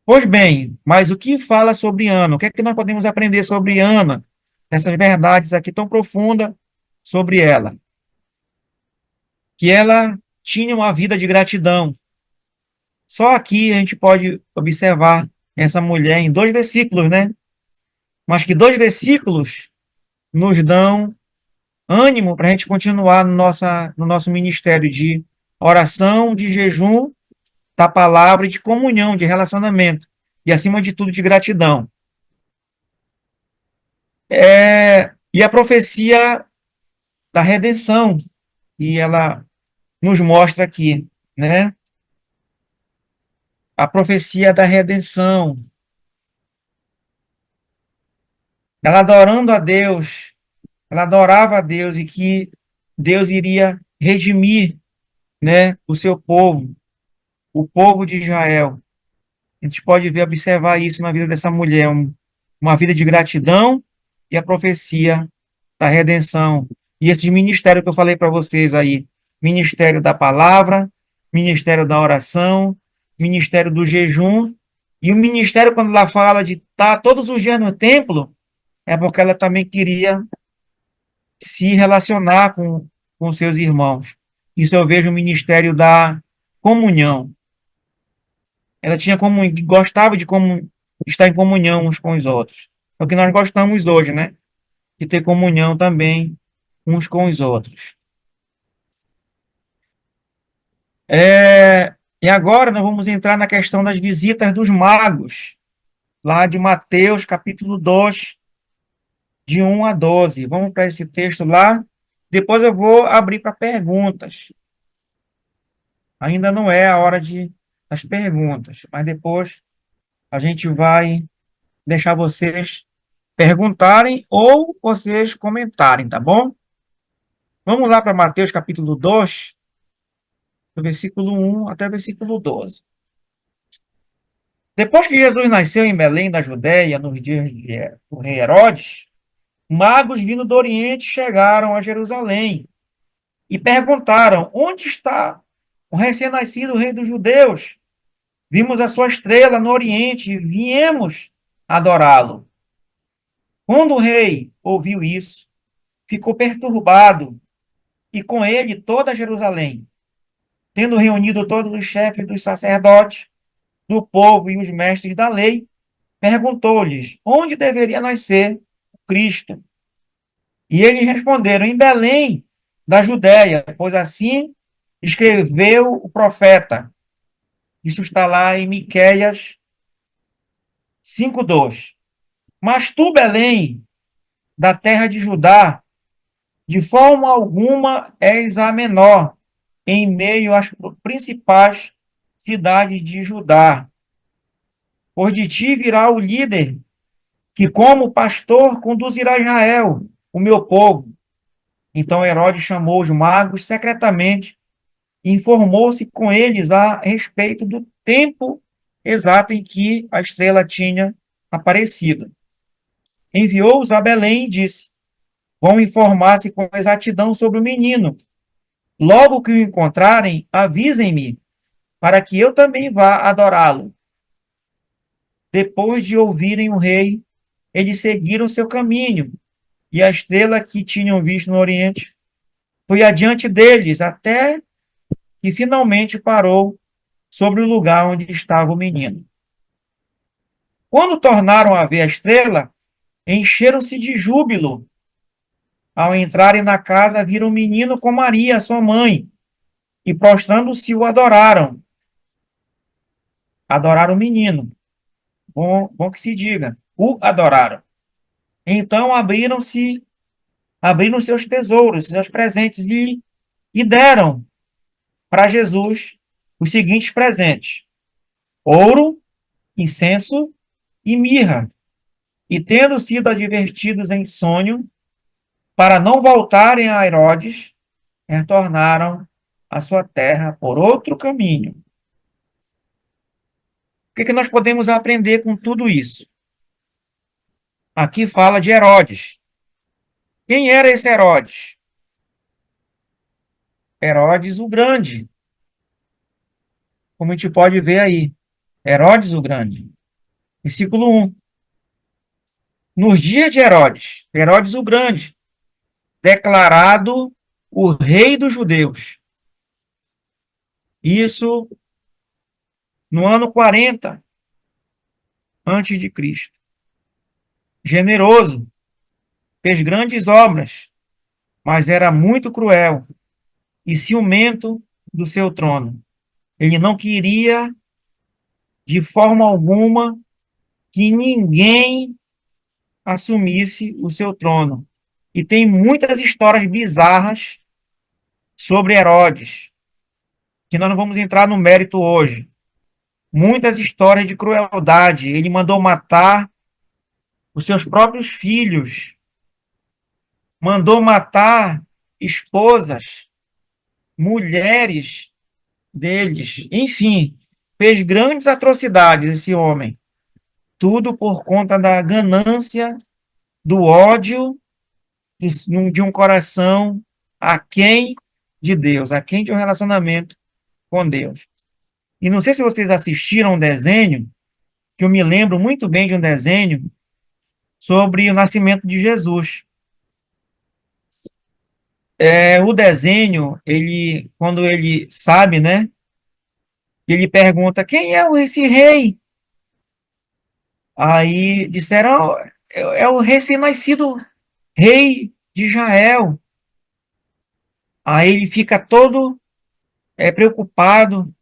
Pois bem, mas o que fala sobre Ana? O que é que nós podemos aprender sobre Ana? Essas verdades aqui tão profundas sobre ela. Que ela tinha uma vida de gratidão. Só aqui a gente pode observar essa mulher em 2 versículos, né? mas que 2 versículos nos dão ânimo para a gente continuar no nosso ministério de oração, de jejum, da palavra e de comunhão, de relacionamento. E, acima de tudo, de gratidão. E a profecia da redenção, e ela nos mostra aqui, né? A profecia da redenção. Ela adorando a Deus, ela adorava a Deus e que Deus iria redimir, né, o povo de Israel. A gente pode ver, observar isso na vida dessa mulher, uma vida de gratidão e a profecia da redenção. E esse ministério que eu falei para vocês aí, ministério da palavra, ministério da oração, ministério do jejum, e o ministério, quando ela fala de estar todos os dias no templo, é porque ela também queria se relacionar com seus irmãos. Isso eu vejo o ministério da comunhão. Ela tinha como gostava de como estar em comunhão uns com os outros. É o que nós gostamos hoje, né? De ter comunhão também uns com os outros. E agora nós vamos entrar na questão das visitas dos magos, lá de Mateus, capítulo 2, de 1 a 12. Vamos para esse texto lá. Depois eu vou abrir para perguntas. Ainda não é a hora das perguntas, mas depois a gente vai deixar vocês perguntarem ou vocês comentarem, tá bom? Vamos lá para Mateus capítulo 2, do versículo 1 até o versículo 12. Depois que Jesus nasceu em Belém da Judéia, nos dias do rei Herodes, magos vindo do Oriente chegaram a Jerusalém e perguntaram: onde está o recém-nascido rei dos judeus? Vimos a sua estrela no Oriente e viemos adorá-lo. Quando o rei ouviu isso, ficou perturbado e com ele toda Jerusalém. Tendo reunido todos os chefes dos sacerdotes, do povo e os mestres da lei, perguntou-lhes onde deveria nascer o Cristo. E eles responderam: em Belém, da Judéia, pois assim escreveu o profeta. Isso está lá em Miqueias 5:2. Mas tu, Belém, da terra de Judá, de forma alguma és a menor em meio às principais cidades de Judá. Pois de ti virá o líder que, como pastor, conduzirá Israel, o meu povo. Então Herodes chamou os magos secretamente e informou-se com eles a respeito do tempo exato em que a estrela tinha aparecido. Enviou-os a Belém e disse: vão informar-se com exatidão sobre o menino. Logo que o encontrarem, avisem-me, para que eu também vá adorá-lo. Depois de ouvirem o rei, eles seguiram seu caminho, e a estrela que tinham visto no Oriente foi adiante deles, até que finalmente parou sobre o lugar onde estava o menino. Quando tornaram a ver a estrela, encheram-se de júbilo. Ao entrarem na casa, viram o menino com Maria, sua mãe, e prostrando-se o adoraram. Adoraram o menino. Bom que se diga. O adoraram. Então abriram seus tesouros, seus presentes, e deram para Jesus os seguintes presentes: ouro, incenso e mirra. E tendo sido advertidos em sonho, para não voltarem a Herodes, retornaram à sua terra por outro caminho. O que nós podemos aprender com tudo isso? Aqui fala de Herodes. Quem era esse Herodes? Herodes o Grande, como a gente pode ver aí. Herodes o Grande. Versículo 1. Nos dias de Herodes, Herodes o Grande, declarado o rei dos judeus. Isso no ano 40 antes de Cristo. generoso, fez grandes obras, mas era muito cruel e ciumento do seu trono. Ele não queria, de forma alguma, que ninguém assumisse o seu trono. E tem muitas histórias bizarras sobre Herodes, que nós não vamos entrar no mérito hoje. Muitas histórias de crueldade. Ele mandou matar os seus próprios filhos, mandou matar esposas, mulheres deles. Enfim, fez grandes atrocidades esse homem. Tudo por conta da ganância, do ódio de um coração aquém de Deus, aquém de um relacionamento com Deus. E não sei se vocês assistiram um desenho, que eu me lembro muito bem de um desenho sobre o nascimento de Jesus. O desenho, ele, quando ele sabe, né, ele pergunta, quem é esse rei? Aí disseram, é o recém-nascido rei de Israel. Aí ele fica todo preocupado.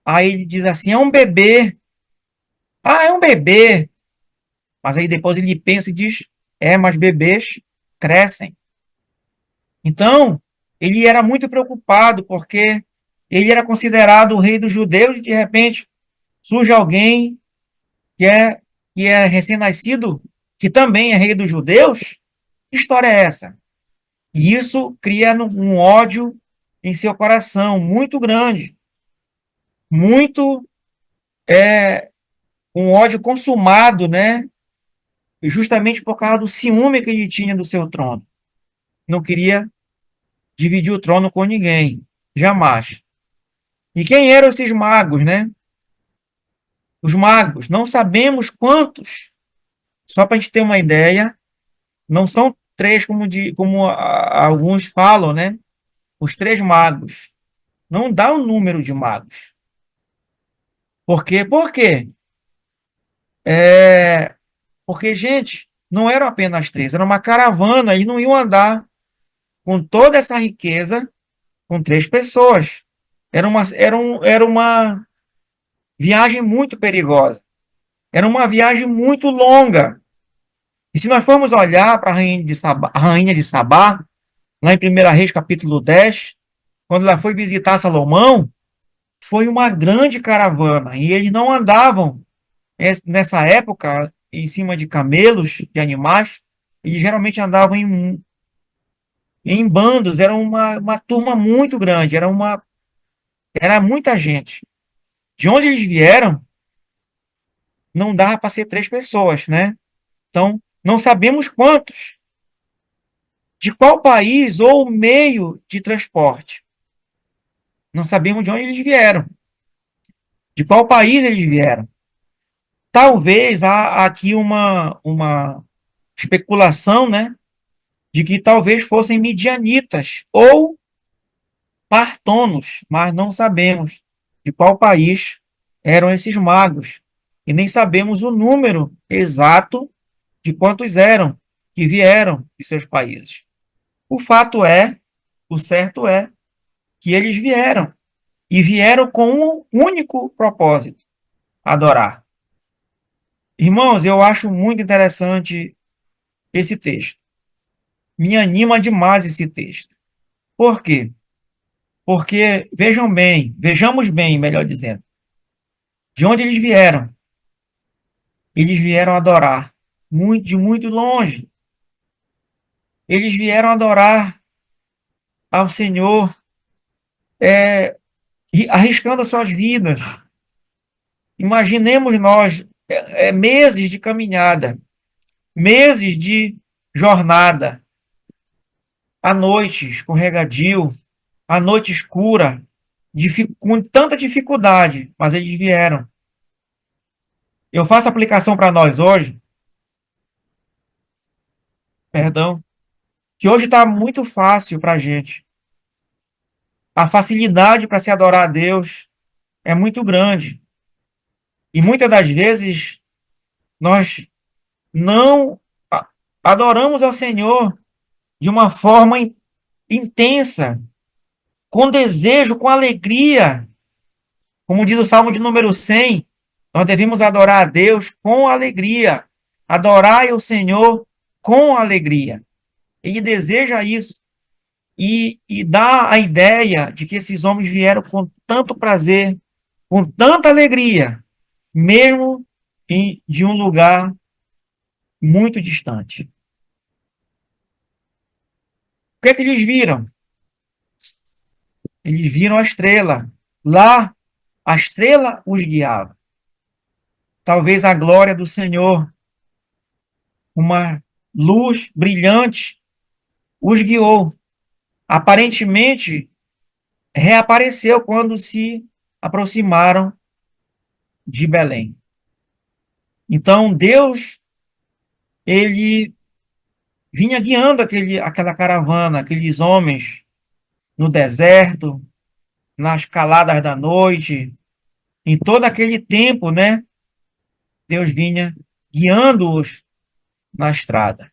Aí ele diz assim, é um bebê. Ah, é um bebê. Mas aí depois ele pensa e diz, mas bebês crescem. Então, ele era muito preocupado, porque ele era considerado o rei dos judeus, e de repente surge alguém que é, que é recém-nascido, que também é rei dos judeus. Que história é essa? E isso cria um ódio em seu coração muito grande, muito um ódio consumado, né? Justamente por causa do ciúme que ele tinha do seu trono. Não queria dividir o trono com ninguém, jamais. E quem eram esses magos, né? Os magos, não sabemos quantos. Só para a gente ter uma ideia, não são três como alguns falam, né? Os três magos. Não dá o número de magos. Por quê? Por quê? Porque, gente, não eram apenas três, era uma caravana, e não iam andar com toda essa riqueza com três pessoas. Era uma viagem muito perigosa. Era uma viagem muito longa. E se nós formos olhar para a rainha de Sabá, lá em 1 Reis, capítulo 10, quando ela foi visitar Salomão, foi uma grande caravana. E eles não andavam, nessa época, em cima de camelos, de animais. Eles geralmente andavam em bandos. Era uma turma muito grande. Era muita gente. De onde eles vieram, não dava para ser três pessoas, né? Então, não sabemos quantos, de qual país ou meio de transporte. Não sabemos de onde eles vieram, de qual país eles vieram. Talvez há aqui uma especulação, né, de que talvez fossem midianitas ou partonos, mas não sabemos de qual país eram esses magos. E nem sabemos o número exato de quantos eram que vieram de seus países. O fato é, o certo é, que eles vieram. E vieram com um único propósito: adorar. Irmãos, eu acho muito interessante esse texto. Me anima demais esse texto. Por quê? Porque, vejamos bem, melhor dizendo, de onde eles vieram. Eles vieram adorar de muito longe. Eles vieram adorar ao Senhor, arriscando as suas vidas. Imaginemos nós, meses de caminhada, meses de jornada, à noite escorregadio, à noite escura, com tanta dificuldade, mas eles vieram. Eu faço aplicação para nós hoje, perdão, que hoje está muito fácil para a gente. A facilidade para se adorar a Deus é muito grande. E muitas das vezes nós não adoramos ao Senhor de uma forma intensa, com desejo, com alegria. Como diz o Salmo de número 100, nós devemos adorar a Deus com alegria. Adorai o Senhor com alegria. Ele deseja isso e dá a ideia de que esses homens vieram com tanto prazer, com tanta alegria, mesmo de um lugar muito distante. O que é que eles viram? Eles viram a estrela. Lá, a estrela os guiava. Talvez a glória do Senhor, uma luz brilhante, os guiou. Aparentemente, reapareceu quando se aproximaram de Belém. Então, Deus, ele vinha guiando aquela caravana, aqueles homens no deserto, nas caladas da noite, em todo aquele tempo, né? Deus vinha guiando-os na estrada,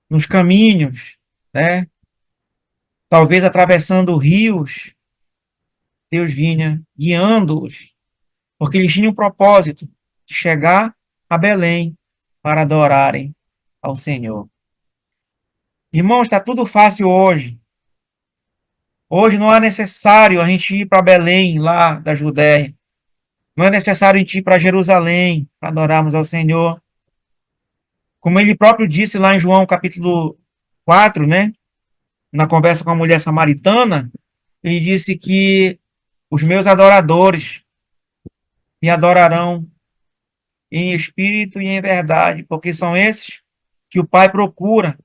nos caminhos, né? Talvez atravessando rios, Deus vinha guiando-os, porque eles tinham um propósito de chegar a Belém para adorarem ao Senhor. Irmãos, está tudo fácil hoje. Hoje não é necessário a gente ir para Belém, lá da Judéia. Não é necessário a gente ir para Jerusalém para adorarmos ao Senhor. Como ele próprio disse lá em João capítulo 4, né? Na conversa com a mulher samaritana, ele disse que os meus adoradores me adorarão em espírito e em verdade, porque são esses que o Pai procura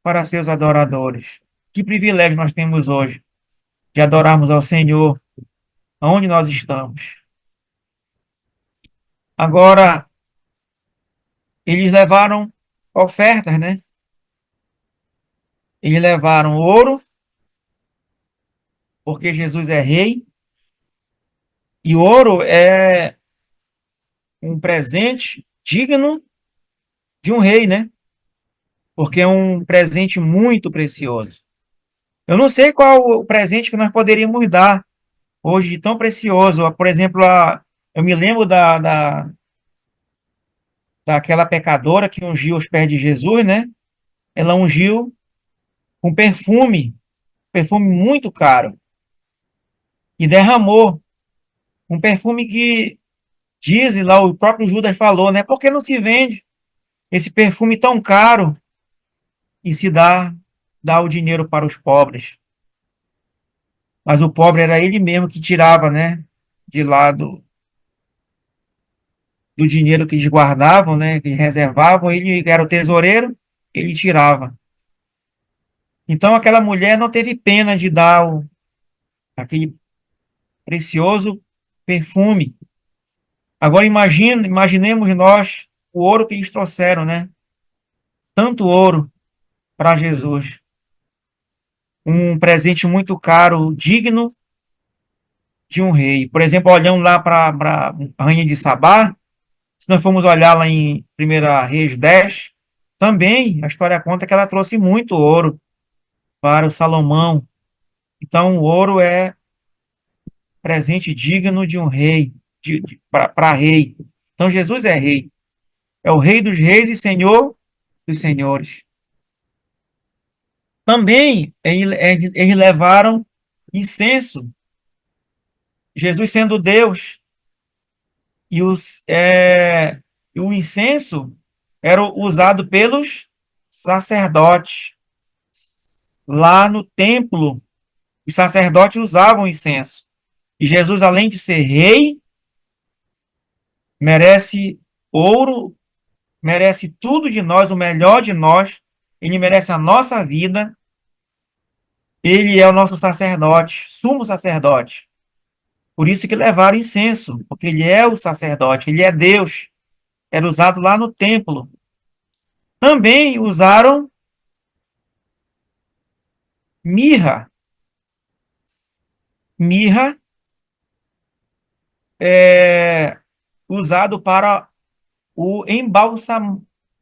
para seus adoradores. Que privilégio nós temos hoje de adorarmos ao Senhor aonde nós estamos. Agora, eles levaram ofertas, né? Eles levaram ouro, porque Jesus é rei, e ouro é um presente digno de um rei, né? Porque é um presente muito precioso. Eu não sei qual o presente que nós poderíamos dar hoje de tão precioso. Por exemplo, eu me lembro daquela pecadora que ungiu os pés de Jesus, né? Ela ungiu um perfume muito caro, e derramou um perfume que diz lá, o próprio Judas falou, né? Por que não se vende esse perfume tão caro e se dá o dinheiro para os pobres? Mas o pobre era ele mesmo que tirava, né? De lá do dinheiro que eles guardavam, né? Que eles reservavam, ele era o tesoureiro, ele tirava. Então aquela mulher não teve pena de dar aquele precioso perfume. Agora imaginemos nós o ouro que eles trouxeram, né? Tanto ouro para Jesus. Um presente muito caro, digno de um rei. Por exemplo, olhando lá para a Rainha de Sabá, se nós formos olhar lá em 1 Reis 10, também a história conta que ela trouxe muito ouro para o Salomão. Então, o ouro é presente digno de um rei, para rei. Então, Jesus é rei. É o rei dos reis e senhor dos senhores. Também eles levaram incenso. Jesus sendo Deus, e o incenso era usado pelos sacerdotes. Lá no templo, os sacerdotes usavam incenso. E Jesus, além de ser rei, merece ouro, merece tudo de nós, o melhor de nós. Ele merece a nossa vida. Ele é o nosso sacerdote, sumo sacerdote. Por isso que levaram incenso, porque ele é o sacerdote, ele é Deus. Era usado lá no templo. Também usaram mirra. Mirra é usado para o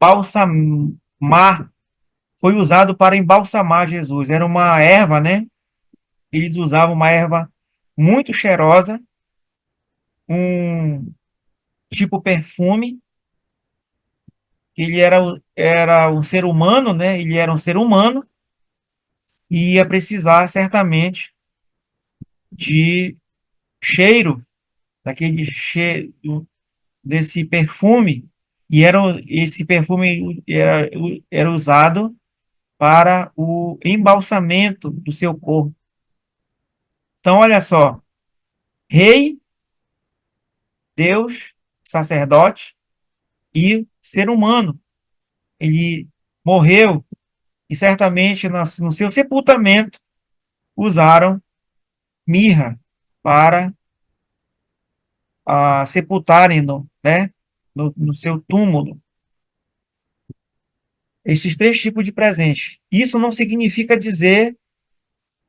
embalsamar, foi usado para embalsamar Jesus. Era uma erva, né? Eles usavam uma erva muito cheirosa, um tipo perfume, que ele era um ser humano, né? Ele era um ser humano e ia precisar certamente de cheiro, daquele cheiro desse perfume, e esse perfume era usado para o embalsamento do seu corpo. Então, olha só, rei, Deus, sacerdote e ser humano. Ele morreu e certamente no seu sepultamento usaram mirra para sepultarem-no, né, no seu túmulo. Esses três tipos de presente. Isso não significa dizer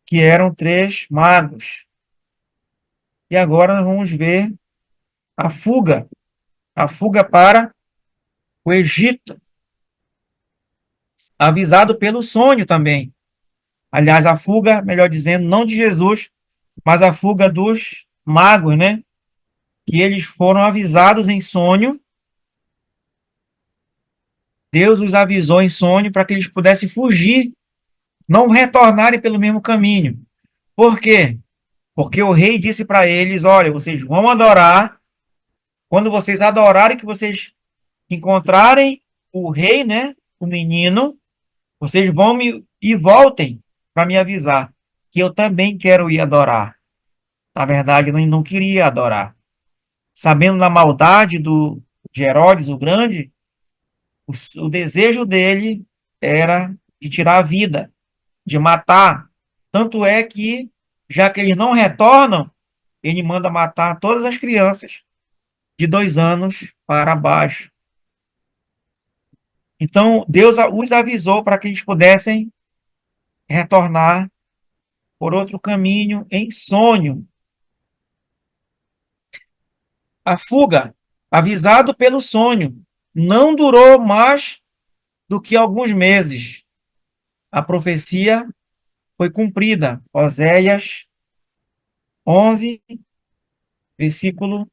que eram três magos. E agora nós vamos ver a a fuga para o Egito, avisado pelo sonho também. Aliás, a fuga, melhor dizendo, não de Jesus, mas a fuga dos magos, né? Que eles foram avisados em sonho. Deus os avisou em sonho para que eles pudessem fugir, não retornarem pelo mesmo caminho. Por quê? Porque o rei disse para eles: olha, vocês vão adorar. Quando vocês adorarem, que vocês encontrarem o rei, né? O menino, vocês vão e voltem para me avisar que eu também quero ir adorar. Na verdade, eu não queria adorar. Sabendo da maldade de Herodes o Grande, o desejo dele era de tirar a vida, de matar. Tanto é que, já que eles não retornam, ele manda matar todas as crianças de 2 anos para baixo. Então, Deus os avisou para que eles pudessem retornar por outro caminho em sonho. A fuga, avisado pelo sonho, não durou mais do que alguns meses. A profecia foi cumprida. Oséias 11, versículo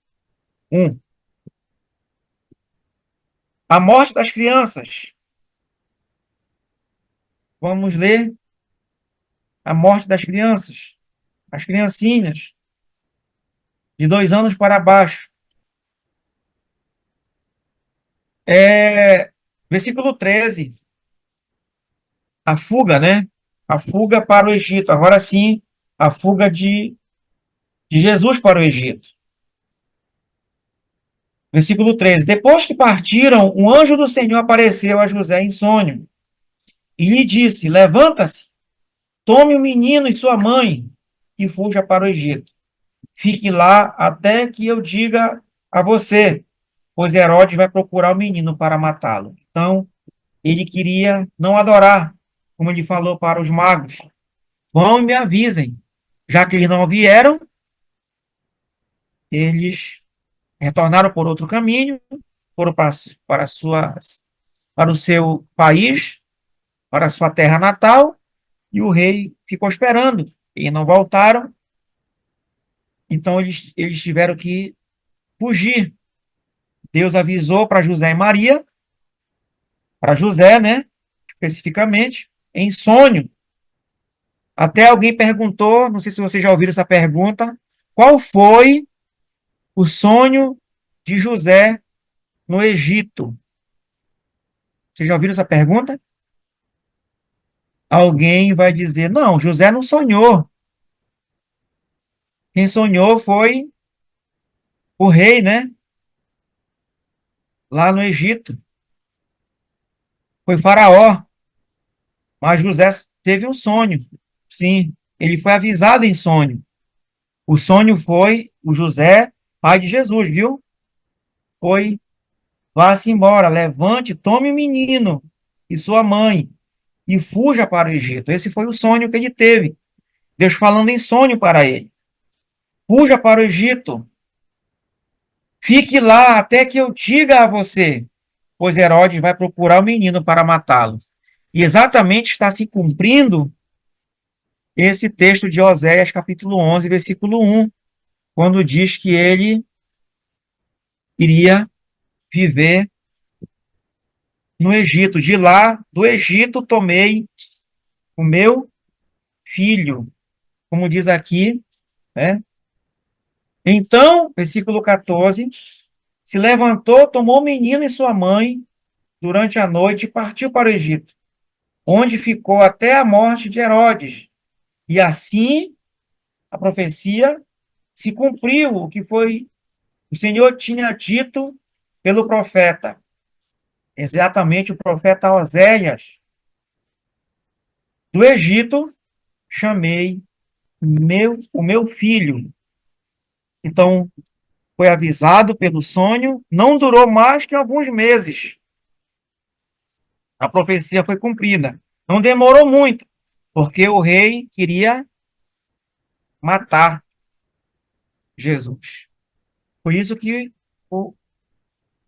1. A morte das crianças. Vamos ler a morte das crianças. As criancinhas de 2 anos para baixo. Versículo 13. A fuga, né? A fuga para o Egito. Agora sim, a fuga de Jesus para o Egito. Versículo 13. Depois que partiram, um anjo do Senhor apareceu a José em sonho e lhe disse: levanta-se, tome o menino e sua mãe e fuja para o Egito. Fique lá até que eu diga a você, pois Herodes vai procurar o menino para matá-lo. Então, ele queria não adorar, como ele falou para os magos. Vão e me avisem. Já que eles não vieram, eles retornaram por outro caminho, foram para o seu país, para a sua terra natal, e o rei ficou esperando. E não voltaram, então eles tiveram que fugir. Deus avisou para José e Maria, para José, né, especificamente, em sonho. Até alguém perguntou, não sei se vocês já ouviram essa pergunta, qual foi o sonho de José no Egito? Vocês já ouviram essa pergunta? Alguém vai dizer, não, José não sonhou. Quem sonhou foi o rei, né? Lá no Egito. Foi Faraó. Mas José teve um sonho. Sim, ele foi avisado em sonho. O sonho foi o José, pai de Jesus, viu? Foi, vá-se embora, levante, tome o menino e sua mãe e fuja para o Egito. Esse foi o sonho que ele teve. Deus falando em sonho para ele. Fuja para o Egito. Fique lá até que eu diga a você. pois Herodes vai procurar o menino para matá-lo. E exatamente está se cumprindo esse texto de Oséias, capítulo 11, versículo 1, quando diz que ele iria viver no Egito. De lá, do Egito, tomei o meu filho, como diz aqui, né? Então, versículo 14, se levantou, tomou o menino e sua mãe durante a noite e partiu para o Egito, onde ficou até a morte de Herodes. E assim a profecia se cumpriu, o que foi o Senhor tinha dito pelo profeta, exatamente o profeta Oséias. Do Egito chamei o meu filho. Então, foi avisado pelo sonho, não durou mais que alguns meses. A profecia foi cumprida. Não demorou muito, porque o rei queria matar Jesus. Por isso que o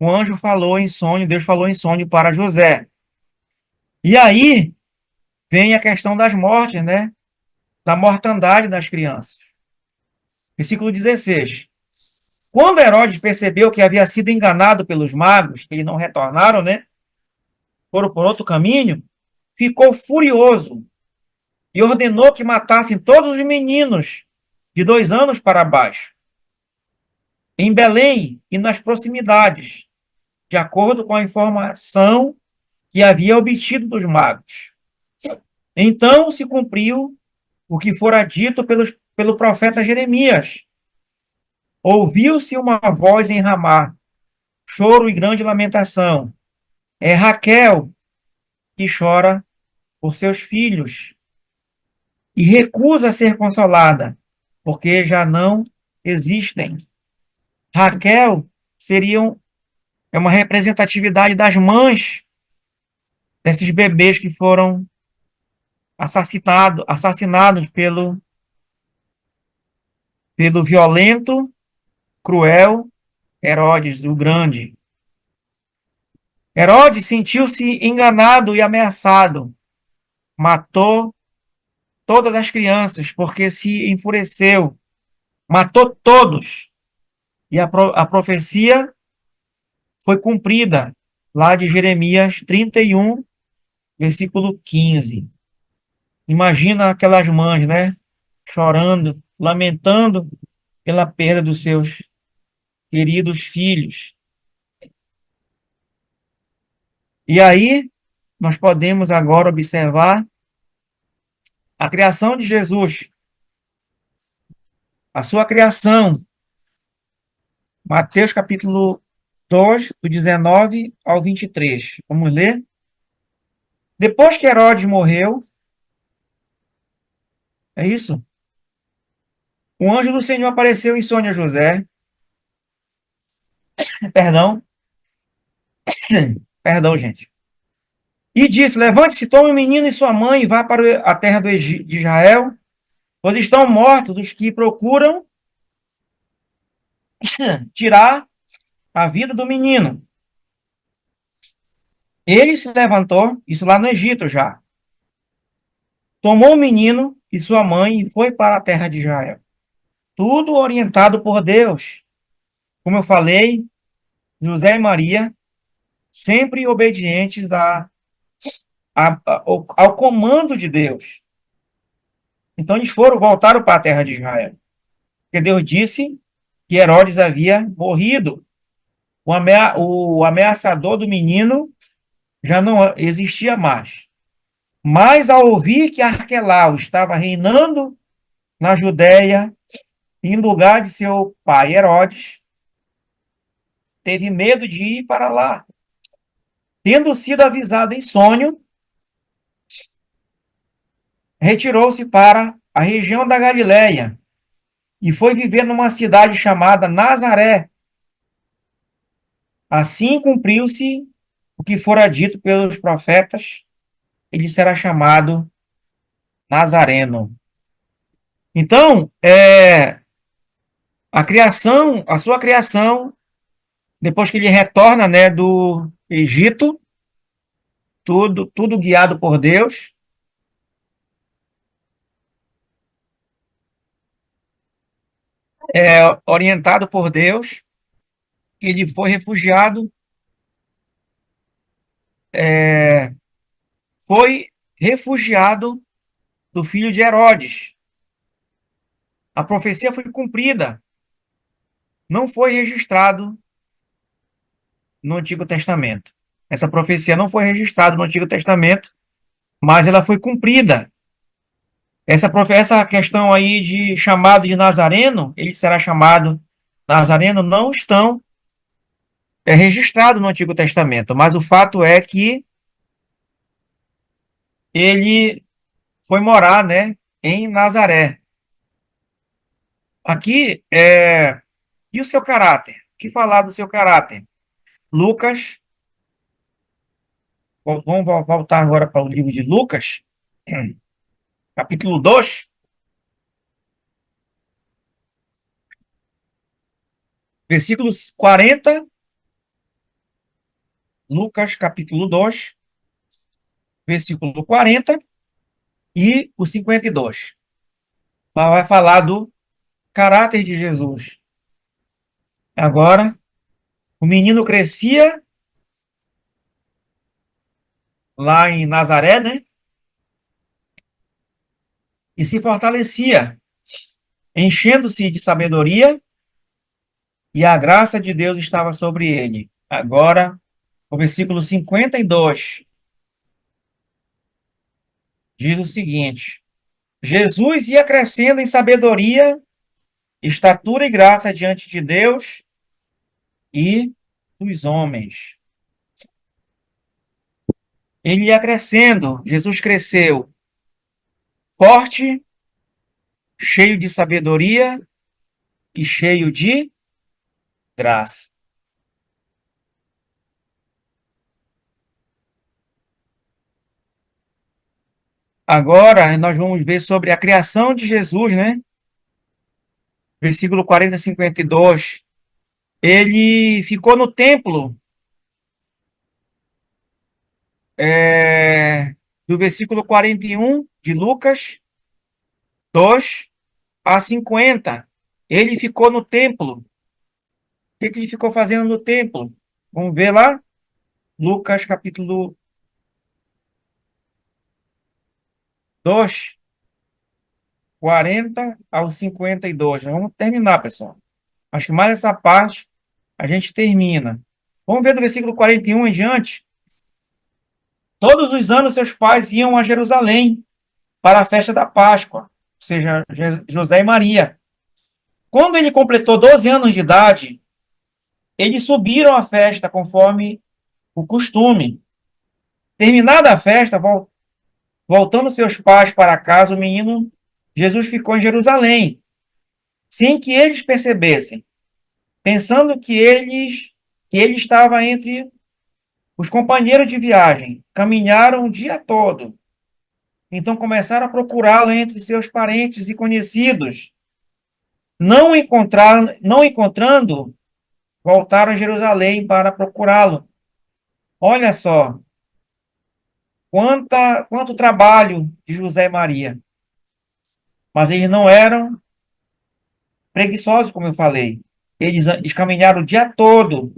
anjo falou em sonho, Deus falou em sonho para José. E aí vem a questão das mortes, né? Da mortandade das crianças. Versículo 16. Quando Herodes percebeu que havia sido enganado pelos magos, que eles não retornaram, né? Foram por outro caminho, ficou furioso e ordenou que matassem todos os meninos de 2 anos para baixo, em Belém e nas proximidades, de acordo com a informação que havia obtido dos magos. Então se cumpriu o que fora dito pelo profeta Jeremias. Ouviu-se uma voz em Ramá, choro e grande lamentação. É Raquel que chora por seus filhos e recusa ser consolada, porque já não existem. Raquel é uma representatividade das mães desses bebês que foram assassinados pelo violento, cruel Herodes o Grande. Herodes sentiu-se enganado e ameaçado. Matou todas as crianças, porque se enfureceu. Matou todos. E a profecia foi cumprida, lá de Jeremias 31, versículo 15. Imagina aquelas mães, né? Chorando, lamentando pela perda dos seus queridos filhos. E aí, nós podemos agora observar a criação de Jesus, a sua criação. Mateus capítulo 2, do 19 ao 23. Vamos ler? Depois que Herodes morreu, é isso? O anjo do Senhor apareceu em sonho a José, perdão, perdão, gente, e disse: levante-se, tome o menino e sua mãe e vá para a terra de Israel, pois estão mortos os que procuram tirar a vida do menino. Ele se levantou, isso lá no Egito já, tomou o menino e sua mãe e foi para a terra de Israel. Tudo orientado por Deus. Como eu falei, José e Maria, sempre obedientes ao comando de Deus. Então eles voltaram para a terra de Israel. Porque Deus disse que Herodes havia morrido. O ameaçador do menino já não existia mais. Mas ao ouvir que Arquelau estava reinando na Judéia, em lugar de seu pai Herodes, teve medo de ir para lá. Tendo sido avisado em sonho, retirou-se para a região da Galiléia e foi viver numa cidade chamada Nazaré. Assim cumpriu-se o que fora dito pelos profetas, ele será chamado Nazareno. Então, a sua criação, depois que ele retorna, né, do Egito, tudo guiado por Deus. Orientado por Deus. Ele foi refugiado, é, foi refugiado do filho de Herodes. A profecia foi cumprida, não foi registrado no Antigo Testamento. Essa profecia não foi registrada no Antigo Testamento, mas ela foi cumprida. Essa questão aí de chamado de Nazareno, ele será chamado Nazareno, não estão registrado no Antigo Testamento, mas o fato é que ele foi morar, né, em Nazaré. Aqui, e o seu caráter? O que falar do seu caráter? Lucas, vamos voltar agora para o livro de Lucas, capítulo 2, versículos 40. Lucas, capítulo 2, versículo 40 e o 52. Vai falar do caráter de Jesus. Agora, o menino crescia lá em Nazaré, né? E se fortalecia, enchendo-se de sabedoria, e a graça de Deus estava sobre ele. Agora, o versículo 52 diz o seguinte: Jesus ia crescendo em sabedoria, estatura e graça diante de Deus e dos homens. Ele ia crescendo, Jesus cresceu forte, cheio de sabedoria e cheio de graça. Agora nós vamos ver sobre a criação de Jesus, né? Versículo 40 a 52. Ele ficou no templo, do versículo 41 de Lucas 2 a 50. Ele ficou no templo. O que ele ficou fazendo no templo? Vamos ver lá? Lucas capítulo 2, 40 ao 52. Vamos terminar, pessoal. Acho que mais essa parte a gente termina. Vamos ver do versículo 41 em diante. Todos os anos seus pais iam a Jerusalém para a festa da Páscoa, ou seja, José e Maria. Quando ele completou 12 anos de idade, eles subiram à festa conforme o costume. Terminada a festa, voltando seus pais para casa, o menino Jesus ficou em Jerusalém, sem que eles percebessem, pensando que ele estava entre os companheiros de viagem. Caminharam o dia todo. Então começaram a procurá-lo entre seus parentes e conhecidos. Não encontrando, voltaram a Jerusalém para procurá-lo. Olha só, quanto trabalho de José e Maria. Mas eles não eram preguiçosos, como eu falei. Eles caminharam o dia todo.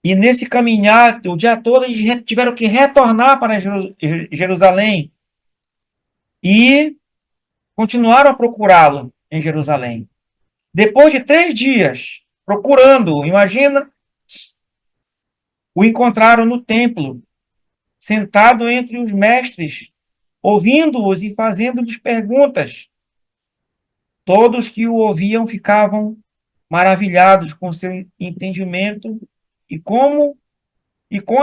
E nesse caminhar, o dia todo, eles tiveram que retornar para Jerusalém. E continuaram a procurá-lo em Jerusalém. Depois de 3 dias procurando, imagina, o encontraram no templo, sentado entre os mestres, ouvindo-os e fazendo-lhes perguntas. Todos que o ouviam ficavam maravilhados com seu entendimento e com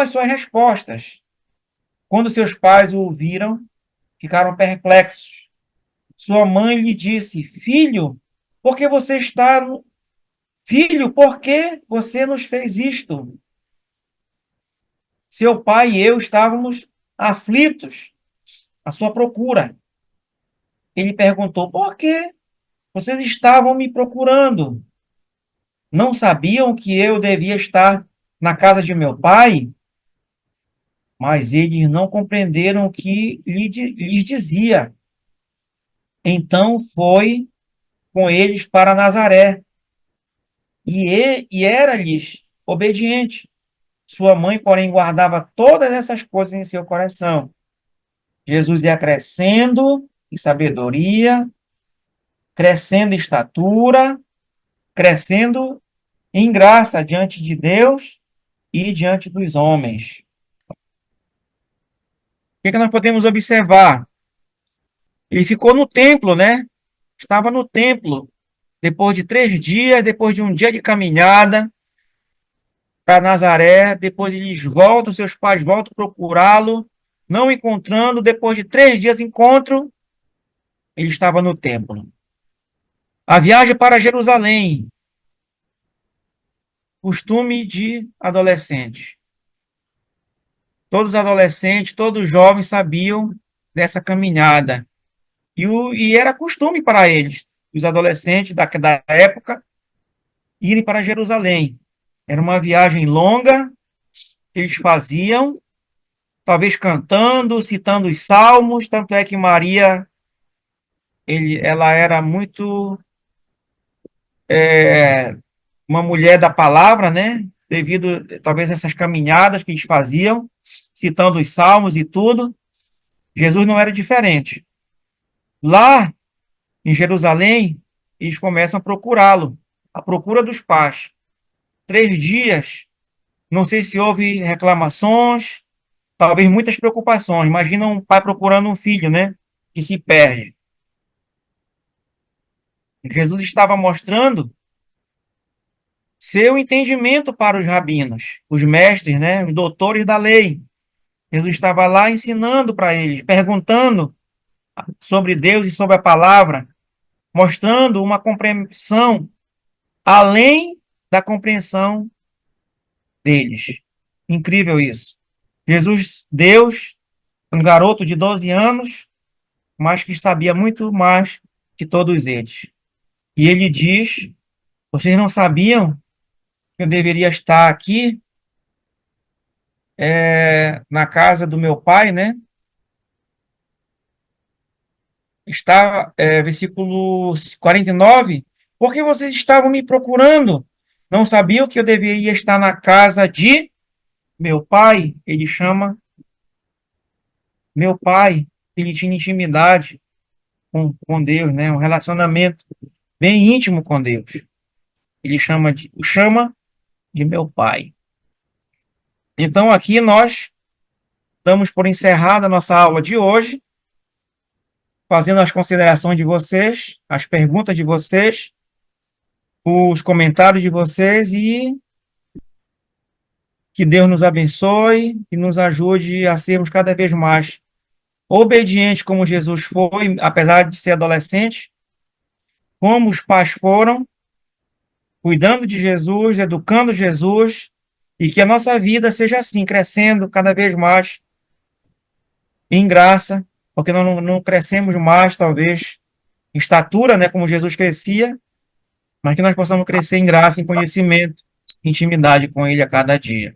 as suas respostas. Quando seus pais o ouviram, ficaram perplexos. Sua mãe lhe disse: por que você está Filho, por que você nos fez isto? Seu pai e eu estávamos aflitos à sua procura. Ele perguntou: por que vocês estavam me procurando? Não sabiam que eu devia estar na casa de meu pai, mas eles não compreenderam o que lhes dizia. Então foi com eles para Nazaré, e era-lhes obediente. Sua mãe, porém, guardava todas essas coisas em seu coração. Jesus ia crescendo em sabedoria, crescendo em estatura, crescendo em graça diante de Deus e diante dos homens. O que nós podemos observar? Ele ficou no templo, né? Estava no templo, depois de 3 dias, depois de um dia de caminhada para Nazaré, depois eles voltam, seus pais voltam procurá-lo, não encontrando, depois de 3 dias encontro, ele estava no templo. A viagem para Jerusalém, costume de adolescente. Todos os adolescentes, todos os jovens sabiam dessa caminhada. E era costume para eles, os adolescentes da época, irem para Jerusalém. Era uma viagem longa que eles faziam, talvez cantando, citando os salmos, tanto é que Maria, ela era muito uma mulher da palavra, né? Devido, talvez, a essas caminhadas que eles faziam, citando os salmos e tudo. Jesus não era diferente. Lá em Jerusalém, eles começam a procurá-lo, a procura dos pais. 3 dias, não sei se houve reclamações, talvez muitas preocupações. Imagina um pai procurando um filho, né? Que se perde. Jesus estava mostrando seu entendimento para os rabinos, os mestres, né? Os doutores da lei. Jesus estava lá ensinando para eles, perguntando sobre Deus e sobre a palavra, mostrando uma compreensão além da compreensão deles. Incrível isso. Jesus, Deus, um garoto de 12 anos, mas que sabia muito mais que todos eles. E ele diz: vocês não sabiam que eu deveria estar aqui na casa do meu pai, né? Está, versículo 49. Porque vocês estavam me procurando? Não sabiam que eu deveria estar na casa de meu pai? Ele chama meu pai. Ele tinha intimidade com Deus, né? Um relacionamento bem íntimo com Deus. Ele o chama de meu pai. Então, aqui nós damos por encerrada a nossa aula de hoje, fazendo as considerações de vocês, as perguntas de vocês, os comentários de vocês, e que Deus nos abençoe e nos ajude a sermos cada vez mais obedientes como Jesus foi, apesar de ser adolescente, como os pais foram, cuidando de Jesus, educando Jesus, e que a nossa vida seja assim, crescendo cada vez mais em graça, porque nós não crescemos mais, talvez, em estatura, né, como Jesus crescia, mas que nós possamos crescer em graça, em conhecimento, em intimidade com Ele a cada dia.